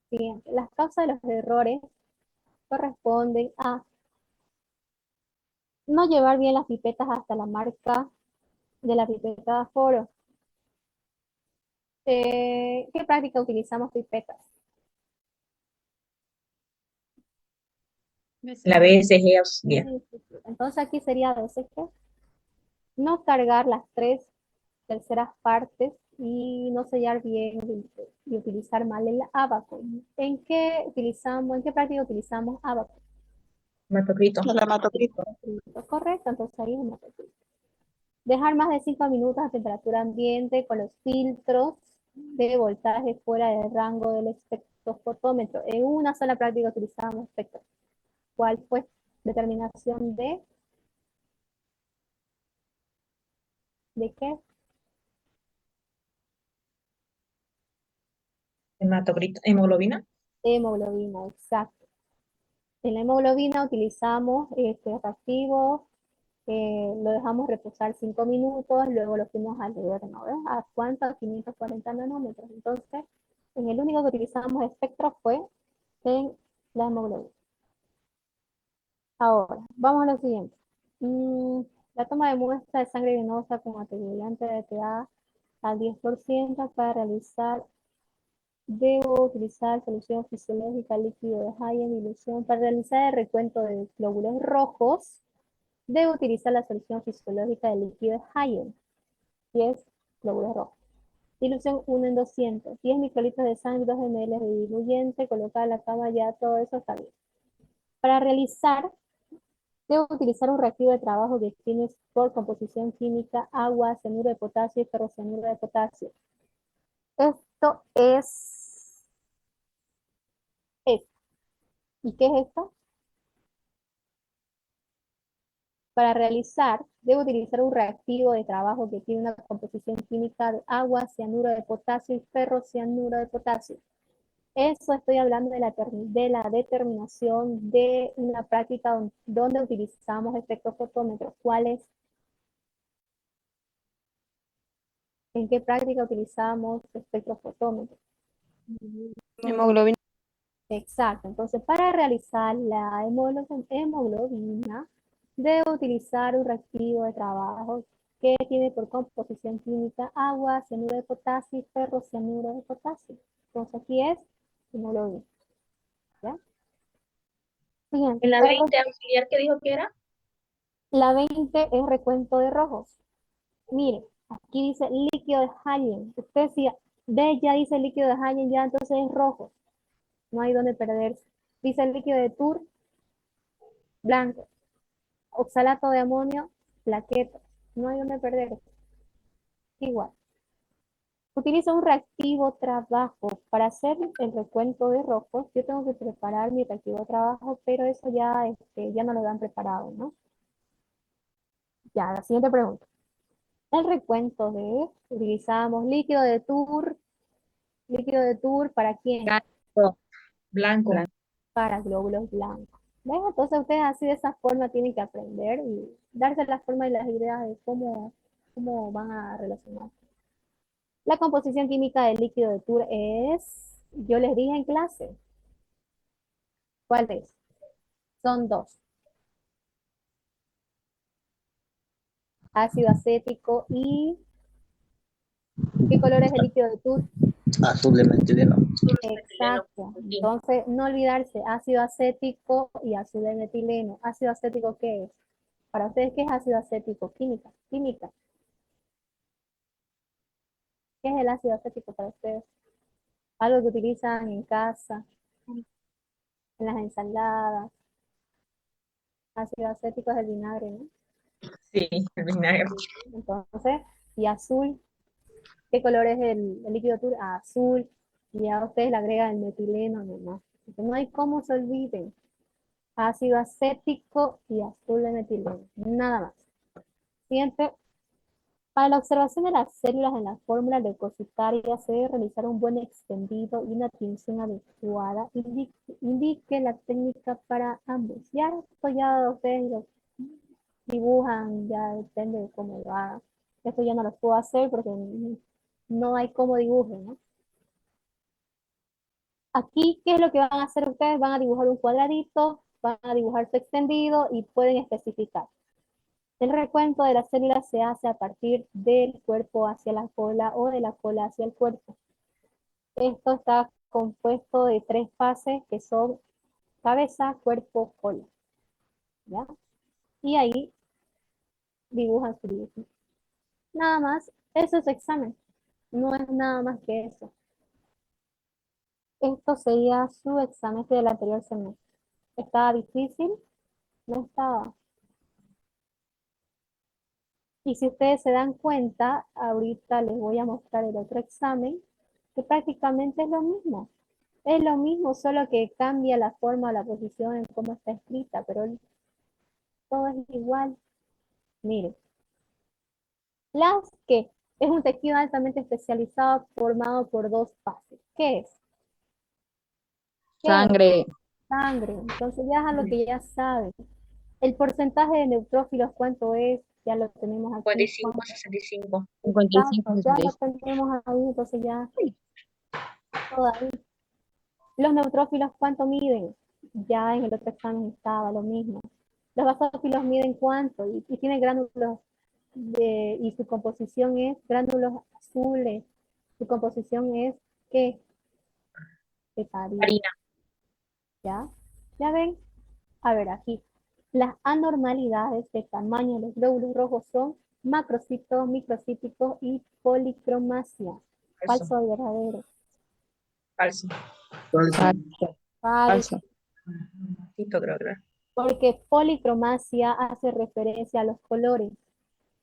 Siguiente, las causas de los errores corresponden a no llevar bien las pipetas hasta la marca de la pipeta de aforo. ¿Qué práctica utilizamos pipetas? La BSG auxiliar. Entonces aquí sería BSG. No cargar las 3/3 partes y no sellar bien y utilizar mal el abaco. ¿En qué práctica utilizamos abaco? Hematocrito. El hematocrito. Correcto, entonces ahí es hematocrito. Dejar más de 5 minutos a temperatura ambiente con los filtros de voltaje fuera del rango del espectrofotómetro. En una sola práctica utilizamos espectro. ¿Cuál fue? Determinación ¿de qué? Hematocrito. Hemoglobina. Hemoglobina, exacto. En la hemoglobina utilizamos este reactivo, lo dejamos reposar 5 minutos, luego lo fuimos a leer, ¿no ves? ¿A cuánto? A 540 nanómetros. Entonces, en el único que utilizamos espectro fue en la hemoglobina. Ahora, vamos a lo siguiente. La toma de muestra de sangre venosa con anticoagulante de TDA al 10% para realizar. Debo utilizar solución fisiológica líquido de Hayen dilución. Para realizar el recuento de glóbulos rojos, debo utilizar la solución fisiológica de líquido de Hayen. 10 glóbulos rojos. Dilución 1 en 200. 10 microlitros de sangre, 2 ml de diluyente. Colocar la cama, ya todo eso está bien. Para realizar, debo utilizar un reactivo de trabajo que tiene por composición química agua, cianuro de potasio y ferrocianuro de potasio. Esto es. ¿Y qué es esto? Para realizar, debo utilizar un reactivo de trabajo que tiene una composición química de agua, cianuro de potasio y ferrocianuro de potasio. Eso estoy hablando de la determinación de una práctica donde utilizamos espectrofotómetros. ¿Cuál es? ¿En qué práctica utilizamos espectrofotómetros? Hemoglobina. Exacto. Entonces, para realizar la hemoglobina, debo utilizar un reactivo de trabajo que tiene por composición química agua, cianuro de potasio y ferrocianuro de potasio. Entonces, aquí es hemoglobina. ¿Ya? Siguiente. En la 20 auxiliar, ¿qué dijo que era? La 20 es recuento de rojos. Mire, aquí dice líquido de Hayen. Usted decía, ve, ya dice líquido de Hayen, ya entonces es rojo. No hay donde perderse. Dice el líquido de Tur, blanco. Oxalato de amonio, plaquetas. No hay donde perderse. Igual. Utilizo un reactivo trabajo. Para hacer el recuento de rojos, yo tengo que preparar mi reactivo trabajo, pero eso ya, ya no lo dan preparado, ¿no? Ya, la siguiente pregunta. El recuento utilizamos líquido de Tur, ¿para quién? Blanco. Para glóbulos blancos. ¿Ves? Entonces ustedes así de esa forma tienen que aprender y darse la forma y las ideas de cómo van a relacionar. La composición química del líquido de Tur es, yo les dije en clase, ¿cuál es? Son dos. Ácido acético y ¿Qué color es el líquido de TUR? Azul de metileno. Exacto. Entonces, no olvidarse, ácido acético y azul de metileno. ¿Ácido acético qué es? Para ustedes, ¿qué es ácido acético? Química. Química. ¿Qué es el ácido acético para ustedes? Algo que utilizan en casa, en las ensaladas. Ácido acético es el vinagre, ¿no? Sí, el vinagre. Entonces, y azul, ¿qué color es el líquido TUR? Azul. Y ya ustedes le agregan el metileno nomás. Porque no hay cómo se olviden. Ácido acético y azul de metileno. Nada más. Siguiente. Para la observación de las células en la fórmula leucocitaria se debe realizar un buen extendido y una tinción adecuada. Indique la técnica para ambos. Ya esto ya ustedes lo dibujan, ya depende de cómo lo hagan. Esto ya no lo puedo hacer porque no hay cómo dibujen, ¿no? Aquí, ¿qué es lo que van a hacer ustedes? Van a dibujar un cuadradito, van a dibujar su extendido y pueden especificar. El recuento de las células se hace a partir del cuerpo hacia la cola o de la cola hacia el cuerpo. Esto está compuesto de 3 fases que son cabeza, cuerpo, cola. ¿Ya? Y ahí dibujan su dibujo. Nada más, eso es examen. No es nada más que eso. Esto sería su examen del anterior semestre. ¿Estaba difícil? No estaba. Y si ustedes se dan cuenta, ahorita les voy a mostrar el otro examen, que prácticamente es lo mismo. Es lo mismo, solo que cambia la forma, la posición en cómo está escrita, pero todo es igual. Miren, las que es un tejido altamente especializado formado por 2 fases. ¿Qué es? ¿Qué es? Sangre. Sangre. Entonces ya es a lo que ya saben. El porcentaje de neutrófilos, ¿cuánto es? Ya lo tenemos aquí. 55 a 65. 55, Exacto, ya lo 65. tenemos ahí, entonces ya todo ahí. Los neutrófilos, ¿cuánto miden? Ya en el otro examen estaba lo mismo. Los basófilos miden cuánto y tienen gránulos y su composición es gránulos azules. Su composición es ¿qué? Heparina. Harina. ¿Ya? ¿Ya ven? A ver, aquí. Las anormalidades de tamaño de los glóbulos rojos son macrocitos, microcíticos y policromasia. Falso. Falso o verdadero. Falso. Falso. Falso. Falso. Tito, creo. Porque policromasia hace referencia a los colores.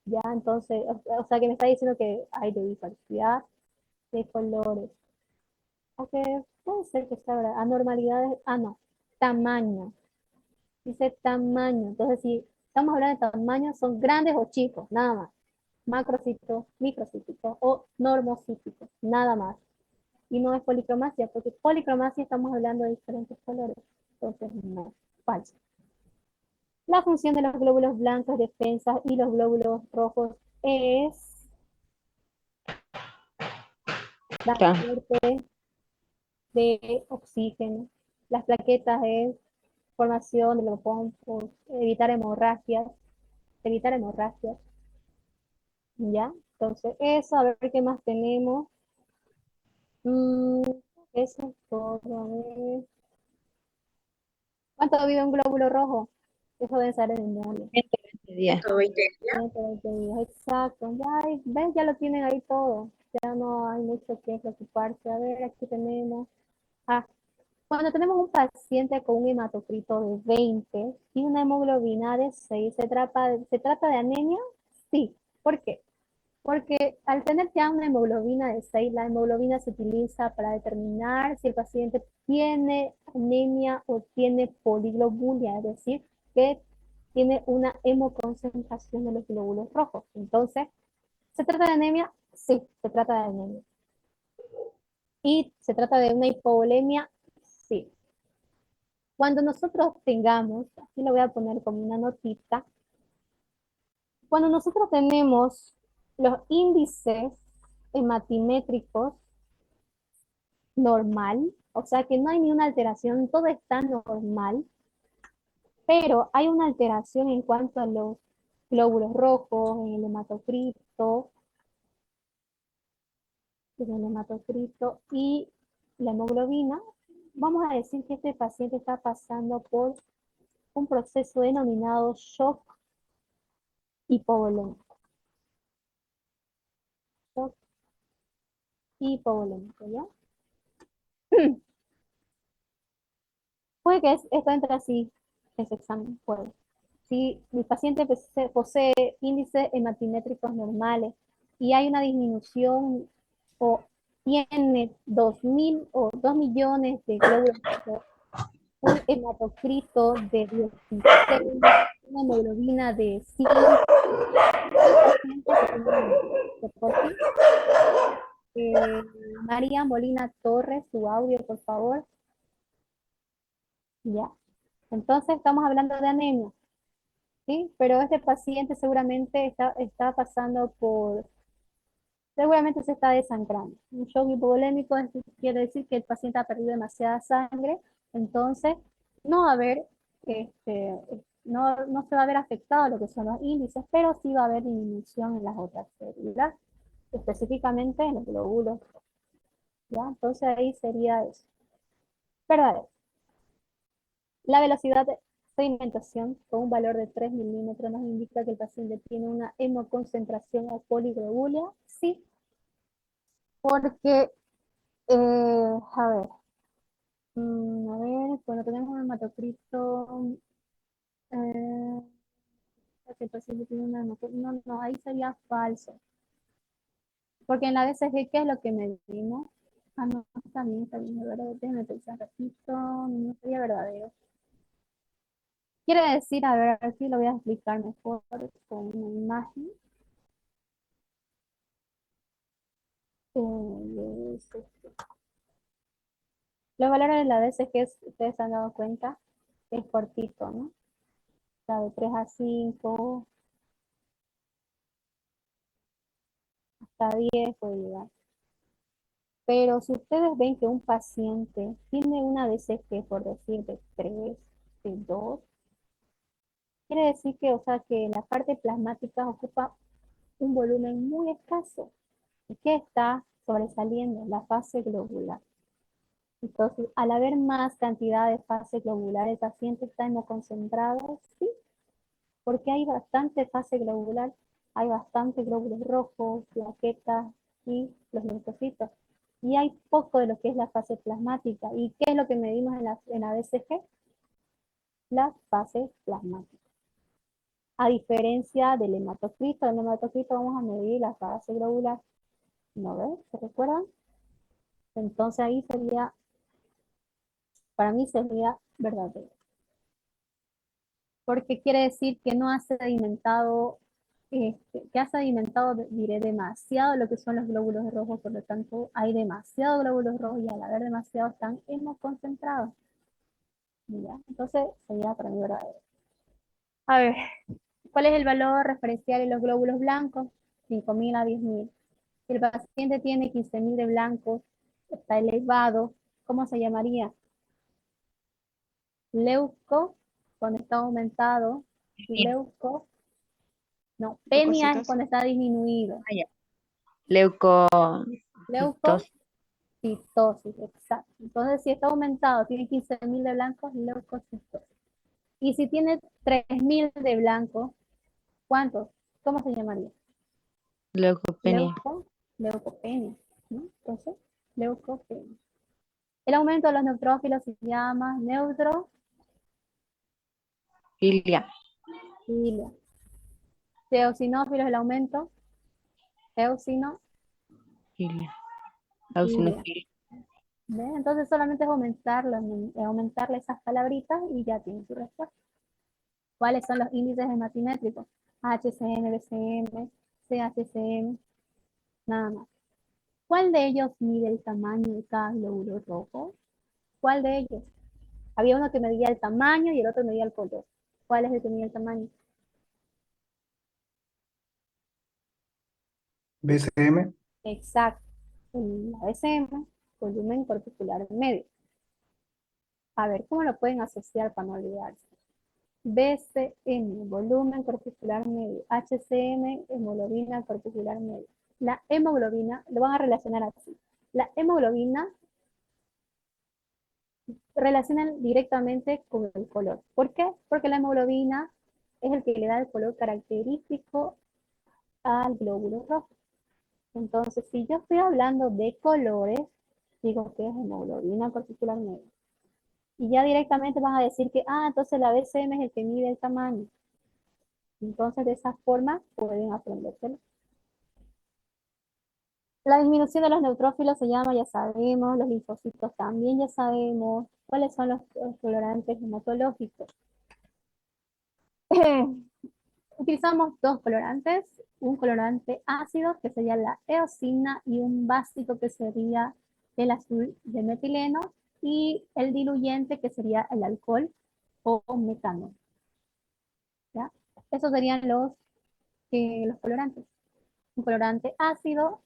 Ya, entonces, o sea que me está diciendo que hay de diversidad de colores. Aunque puede ser que sea verdad. Anormalidades, no. Tamaño. Dice tamaño. Entonces, si estamos hablando de tamaño, son grandes o chicos, nada más. Macrocíticos, microcíticos o normocíticos, nada más. Y no es policromasia, porque policromasia estamos hablando de diferentes colores. Entonces, no, falso. La función de los glóbulos blancos, defensas y los glóbulos rojos es dar Ta. aporte de oxígeno. Las plaquetas es formación de los pompos, evitar hemorragias, ¿ya? Entonces, eso, a ver qué más tenemos. Eso es todo, a ver. ¿Cuánto vive un glóbulo rojo? Eso debe ser en memoria. 20 días. 120 días. 120 días, exacto. Ya, ¿ves? Ya lo tienen ahí todo. Ya no hay mucho que preocuparse. A ver, aquí tenemos. Ah, cuando tenemos un paciente con un hematocrito de 20 y una hemoglobina de 6, ¿se trata de anemia? Sí. ¿Por qué? Porque al tener ya una hemoglobina de 6, la hemoglobina se utiliza para determinar si el paciente tiene anemia o tiene poliglobulia, es decir, que tiene una hemoconcentración de los glóbulos rojos. Entonces, ¿se trata de anemia? Sí, se trata de anemia. ¿Y se trata de una hipovolemia? Sí. Cuando nosotros tengamos, aquí lo voy a poner como una notita, cuando nosotros tenemos los índices hematimétricos normal, o sea que no hay ni una alteración, todo está normal, pero hay una alteración en cuanto a los glóbulos rojos, en el hematocrito, el hematocrito y la hemoglobina, vamos a decir que este paciente está pasando por un proceso denominado shock hipovolémico. Shock hipovolémico, ¿ya? Puede que esto entre así, ese examen, puede. Si el paciente posee índices hematimétricos normales y hay una disminución o tiene 2.000 o 2 millones de glóbulos rojos, un hematocrito de 16, una hemoglobina de 5, María Molina Torres, su audio, por favor. Ya. Entonces estamos hablando de anemia, ¿sí? Pero este paciente seguramente está pasando por, seguramente se está desangrando. Un shock hipovolémico quiere decir que el paciente ha perdido demasiada sangre, entonces no va a haber, no se va a ver afectado lo que son los índices, pero sí va a haber disminución en las otras células, específicamente en los glóbulos, ¿ya? Entonces ahí sería eso. Verdadero. La velocidad de sedimentación con un valor de 3 milímetros nos indica que el paciente tiene una hemoconcentración o poliglobulia. Sí, porque, a ver, cuando tenemos un hematocrito, eh, que el paciente tiene una no, ahí sería falso. Porque en la BCG, ¿qué es lo que medimos? Ah, no, está bien, ¿verdad? Déjenme pensar un ratito, no sería verdadero. Quiere decir, a ver, aquí lo voy a explicar mejor con una imagen. Los valores de la BCG, ustedes se han dado cuenta, es cortito, ¿no? O sea, de 3 a 5, hasta 10 puede llegar. Pero si ustedes ven que un paciente tiene una BCG, por decir, de 3, de 2, quiere decir que, o sea, que la parte plasmática ocupa un volumen muy escaso. ¿Y qué está sobresaliendo? La fase globular. Entonces, al haber más cantidad de fase globular, el paciente está hemoconcentrado, sí, porque hay bastante fase globular, hay bastante glóbulos rojos, plaquetas y los linfocitos. Y hay poco de lo que es la fase plasmática. ¿Y qué es lo que medimos en la BCG? La fase plasmática. A diferencia del hematocrito, vamos a medir la fase globular. ¿No ves? ¿Se recuerdan? Entonces ahí sería, para mí sería verdadero. Porque quiere decir que no ha sedimentado, que ha sedimentado, diré, demasiado lo que son los glóbulos rojos, por lo tanto hay demasiados glóbulos rojos y al haber demasiado están hemoconcentrados. ¿Ya? Entonces sería para mí verdadero. A ver, ¿cuál es el valor referencial en los glóbulos blancos? 5.000 a 10.000. Si el paciente tiene 15.000 de blancos, está elevado, ¿cómo se llamaría? Leuco, cuando está aumentado, leuco, no, penia es cuando está disminuido. Ah, ya. Leucocitos. Leucocitosis, exacto. Entonces, si está aumentado, tiene 15.000 de blancos, leucocitosis. Y si tiene 3.000 de blancos, ¿cuántos? ¿Cómo se llamaría? Leucopenia. Leucopenia, ¿no? Entonces, leucopenia. El aumento de los neutrófilos se llama Filia. neutrofilia. Eosinófilos, el aumento, eosinofilia. Filia. Eosinofilia. Entonces solamente es aumentarle esas palabritas y ya tiene su respuesta. ¿Cuáles son los índices hematimétricos? HCM, BCM, CHCM, nada más. ¿Cuál de ellos mide el tamaño de cada glóbulo rojo? ¿Cuál de ellos? Había uno que medía el tamaño y el otro medía el color. ¿Cuál es el que mide el tamaño? BCM. Exacto. La BCM, volumen corpuscular medio. A ver, ¿cómo lo pueden asociar para no olvidarse? BCM, volumen corpuscular medio. HCM, hemoglobina corpuscular medio. La hemoglobina, lo van a relacionar así. La hemoglobina relacionan directamente con el color. ¿Por qué? Porque la hemoglobina es el que le da el color característico al glóbulo rojo. Entonces, si yo estoy hablando de colores, digo que es hemoglobina particular negra. Y ya directamente van a decir que, entonces la BCM es el que mide el tamaño. Entonces, de esa forma pueden aprendérselo. La disminución de los neutrófilos se llama, ya sabemos, los linfocitos también ya sabemos. ¿Cuáles son los colorantes hematológicos? Utilizamos dos colorantes, un colorante ácido que sería la eosina y un básico que sería el azul de metileno y el diluyente que sería el alcohol o metano. ¿Ya? Esos serían los colorantes. Un colorante ácido,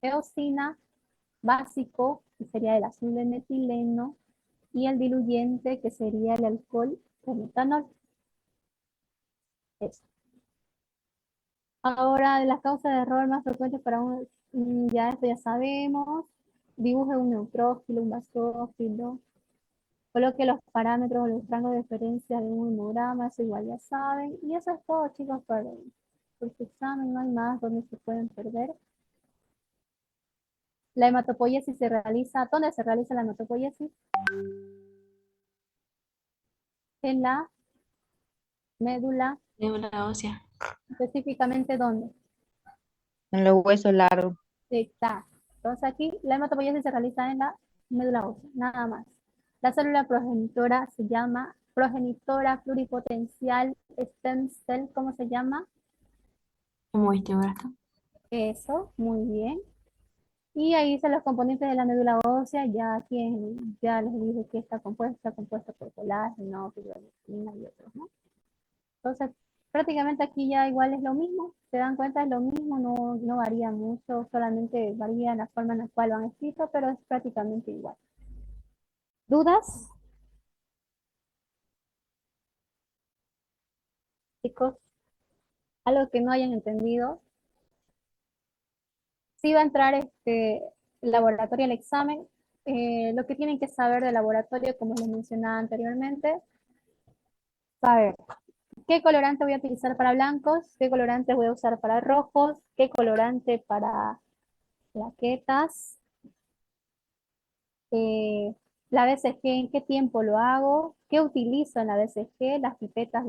eosina, básico que sería el azul de metileno y el diluyente que sería el alcohol o metanol. Eso. Ahora, de las causas de error más frecuentes para ya esto ya sabemos. Dibuje un neutrófilo, un basófilo. Coloque los parámetros o los rangos de referencia de un hemograma, eso igual ya saben. Y eso es todo, chicos, para este examen. No hay más donde se pueden perder. La hematopoiesis se realiza, ¿dónde se realiza la hematopoiesis? En la médula, Médula ósea. específicamente ¿dónde? En los huesos largos. Exacto. Entonces aquí la hematopoiesis se realiza en la médula ósea, nada más. La célula progenitora se llama progenitora pluripotencial stem cell, ¿cómo se llama? ¿Cómo viste, Brasto? Eso, muy bien. Y ahí están los componentes de la médula ósea, ya les dije que está compuesta por colágeno, fibroelastina y otros, ¿no? Entonces, prácticamente aquí ya igual es lo mismo, se dan cuenta, es lo mismo, no varía mucho, solamente varía la forma en la cual lo han escrito, pero es prácticamente igual. ¿Dudas, chicos? ¿Algo que no hayan entendido? Sí va a entrar laboratorio al examen. Lo que tienen que saber del laboratorio, como les mencionaba anteriormente, saber qué colorante voy a utilizar para blancos, qué colorante voy a usar para rojos, qué colorante para plaquetas, la BCG, en qué tiempo lo hago, qué utilizo en la BCG, las pipetas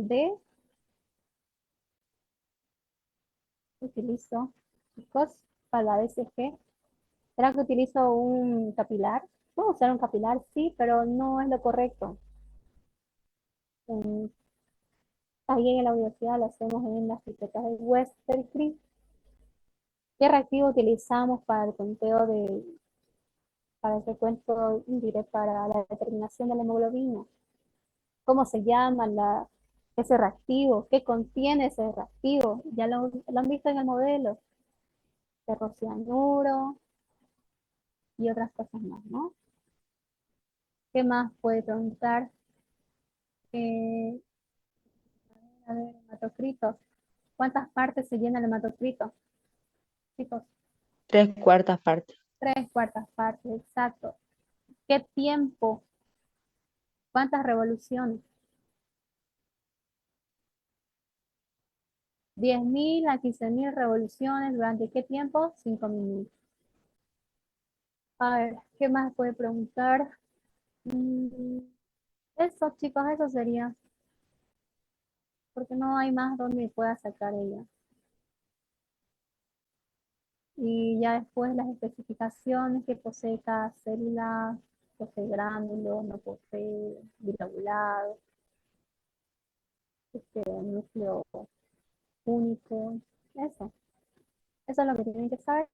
utilizo, chicos, para la BCG. ¿Será que utilizo un capilar? Puedo usar un capilar, sí, pero no es lo correcto. En- Ahí en la universidad lo hacemos en las pipetas de Westerkrieg. ¿Qué reactivo utilizamos para el para el recuento indirecto, para la determinación de la hemoglobina? ¿Cómo se llama ese reactivo? ¿Qué contiene ese reactivo? Ya lo han visto en el modelo. Ferrocianuro y otras cosas más, ¿no? ¿Qué más puede preguntar? Eh, a ver, hematocritos. ¿Cuántas partes se llena el hematocrito? Chicos, 3/4 partes. 3/4 partes, exacto. ¿Qué tiempo? ¿Cuántas revoluciones? 10.000 a 15.000 revoluciones. ¿Durante qué tiempo? 5 minutos. A ver, ¿qué más puede preguntar? Mm, Eso, chicos, eso sería. Porque no hay más donde pueda sacar ella. Y ya después las especificaciones que posee cada célula, posee gránulos, no posee globulado, núcleo único, eso. Eso es lo que tienen que saber.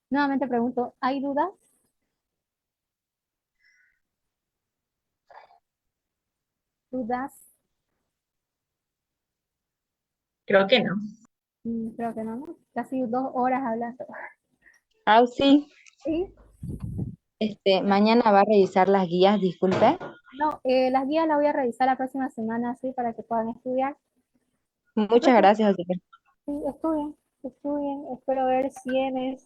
Nuevamente pregunto, ¿hay dudas? ¿Dudas? Creo que no. Creo que no, ¿no? Casi 2 horas hablando. Sí, ¿Sí? mañana va a revisar las guías, disculpe. No, las guías las voy a revisar la próxima semana, así, para que puedan estudiar. Muchas gracias, José. Sí, estudien. estudien, espero ver 100.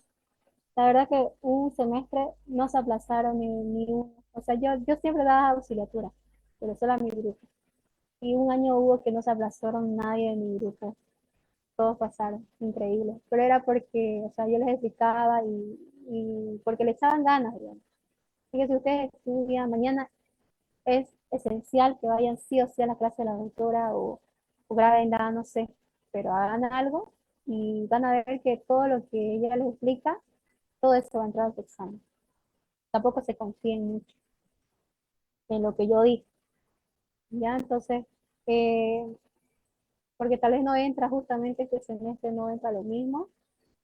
La verdad que un semestre no se aplazaron ni uno. O sea, yo siempre daba auxiliatura, pero solo a mi grupo. Y un año hubo que no se aplazaron nadie de mi grupo. Todos pasaron, increíble. Pero era porque, o sea, yo les explicaba y porque le echaban ganas, digamos. Así que si ustedes estudian mañana, es esencial que vayan sí o sí a la clase de la doctora o graben nada, no sé, pero hagan algo y van a ver que todo lo que ella les explica, todo eso va a entrar a su examen. Tampoco se confíen mucho en lo que yo digo, ¿ya? Entonces, eh, porque tal vez no entra justamente este semestre, no entra lo mismo,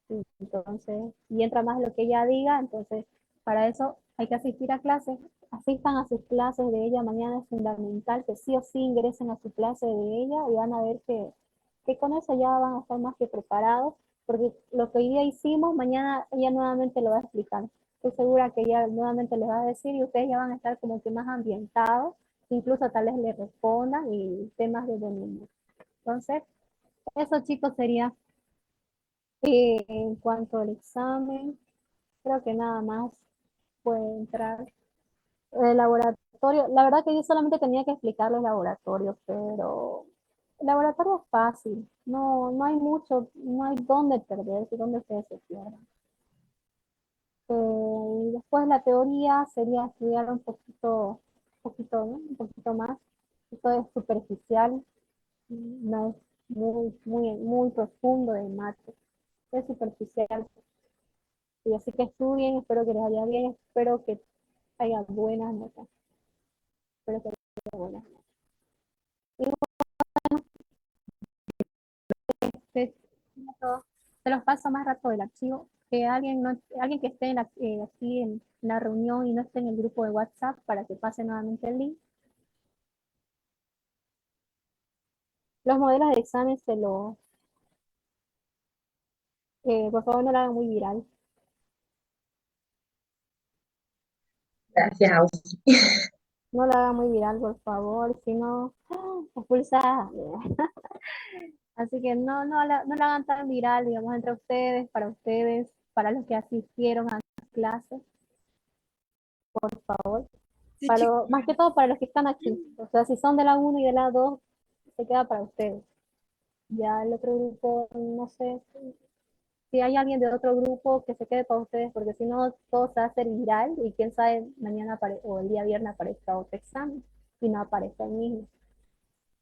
y entonces, y entra más lo que ella diga, entonces, para eso hay que asistir a clases, asistan a sus clases de ella, mañana es fundamental que sí o sí ingresen a su clase de ella y van a ver que con eso ya van a estar más que preparados, porque lo que hoy día hicimos, mañana ella nuevamente lo va a explicar. Estoy segura que ella nuevamente les va a decir y ustedes ya van a estar como que más ambientados, incluso tal vez le respondan y temas de buen humor. Entonces, eso chicos sería en cuanto al examen, creo que nada más puede entrar. El laboratorio, la verdad que yo solamente tenía que explicarles laboratorio, pero el laboratorio es fácil, no hay mucho, no hay dónde perderse, dónde ustedes se pierdan. Y después la teoría sería estudiar poquito, ¿no? Un poquito más. Esto es superficial, no es muy profundo de mate, es superficial. Y así que estudien, espero que les vaya bien, espero que haya buenas notas, espero que haya buenas notas. Y este, se los paso más rato del archivo, que alguien, no, alguien que esté aquí en la reunión y no esté en el grupo de WhatsApp para que pase nuevamente el link. Los modelos de examen por favor no lo hagan muy viral, Gracias, Ausi. no lo hagan muy viral por favor, si no, expulsada. Así que no lo hagan tan viral, digamos, entre ustedes, para los que asistieron a las clases, por favor. Sí, chicos. Más que todo para los que están aquí. O sea, si son de la 1 y de la 2 se queda para ustedes. Ya el otro grupo, no sé si hay alguien de otro grupo que se quede para ustedes, porque si no, todo se va a hacer viral y quién sabe, mañana o el día viernes aparezca otro examen y no aparezca el mismo.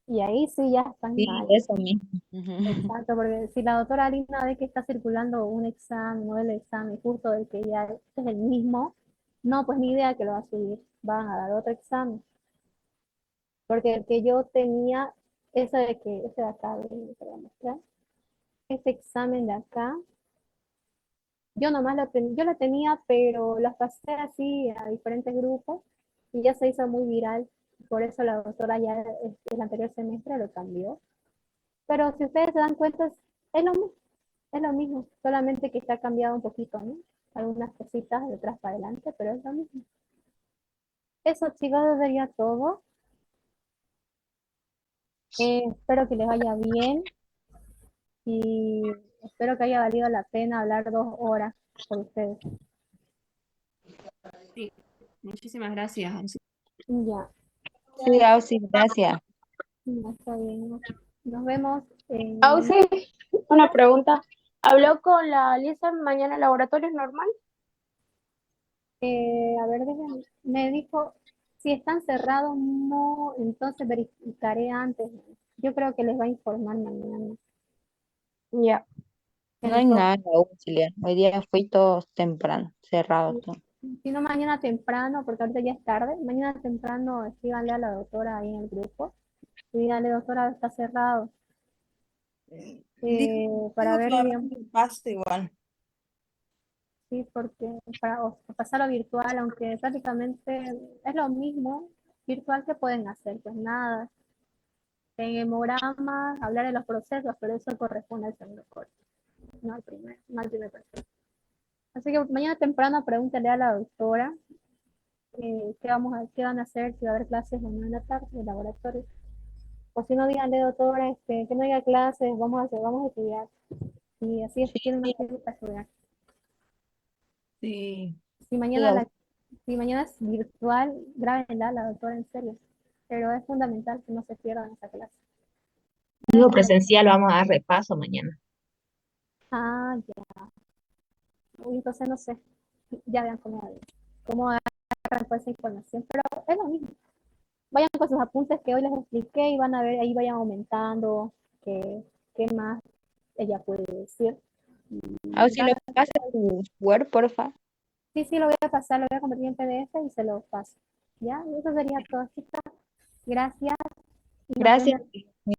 Y ahí sí ya están Sí, mal. eso mismo. Exacto, porque si la doctora Alina ve que está circulando un examen o el examen justo del que ya es el mismo, no, pues ni idea que lo va a subir, van a dar otro examen. Porque el que yo tenía, ese de acá, te voy a mostrar, este examen de acá, yo nomás yo lo tenía, pero las pasé así a diferentes grupos y ya se hizo muy viral. Por eso la doctora ya el anterior semestre lo cambió. Pero si ustedes se dan cuenta, es lo mismo. Es lo mismo, solamente que está cambiado un poquito, ¿no? Algunas cositas de atrás para adelante, pero es lo mismo. Eso, chicos, sería todo. Espero que les vaya bien y espero que haya valido la pena hablar 2 horas por ustedes. Sí, muchísimas gracias. Ya, Sí, Ausi, gracias. ya está bien. Nos vemos Ah, en... sí, una pregunta. ¿Habló con la Lisa mañana en laboratorio normal? a ver, me dijo, si están cerrados, no, entonces verificaré antes. Yo creo que les va a informar mañana. Ya. No hay Entonces, nada auxiliar. Hoy día fui todo temprano, cerrado todo. si no, mañana temprano, porque ahorita ya es tarde, mañana temprano escríbanle a la doctora ahí en el grupo y díganle, doctora, está cerrado, para Digo que ver, lo digamos, agarren el pasto igual. sí, porque o pasarlo virtual, aunque prácticamente es lo mismo virtual que pueden hacer, pues nada, en hemograma, hablar de los procesos, pero eso corresponde al segundo corte, no al primer proceso. Así que mañana temprano pregúntale a la doctora qué van a hacer, si va a haber clases o no en la tarde, de laboratorio. O si no, díganle, doctora, que no haya clases, vamos a estudiar. Y así es, Sí, tienen más sí, tiempo para estudiar. Sí. Si sí, mañana, si mañana es virtual, grábenla, la doctora, en serio. Pero es fundamental que no se pierdan esa clase. Digo presencial, vamos a dar repaso mañana. Ah, ya. Uy, entonces no sé. Ya vean cómo agarran toda esa información. Pero es lo mismo. Vayan con sus apuntes que hoy les expliqué y van a ver, ahí vayan aumentando qué más ella puede decir. Ah, si Van lo a- pasa tu Word, porfa. sí, sí, lo voy a pasar, lo voy a convertir en PDF y se lo paso. ¿Ya? Y eso sería todo, chicas. Gracias y nos Gracias. vemos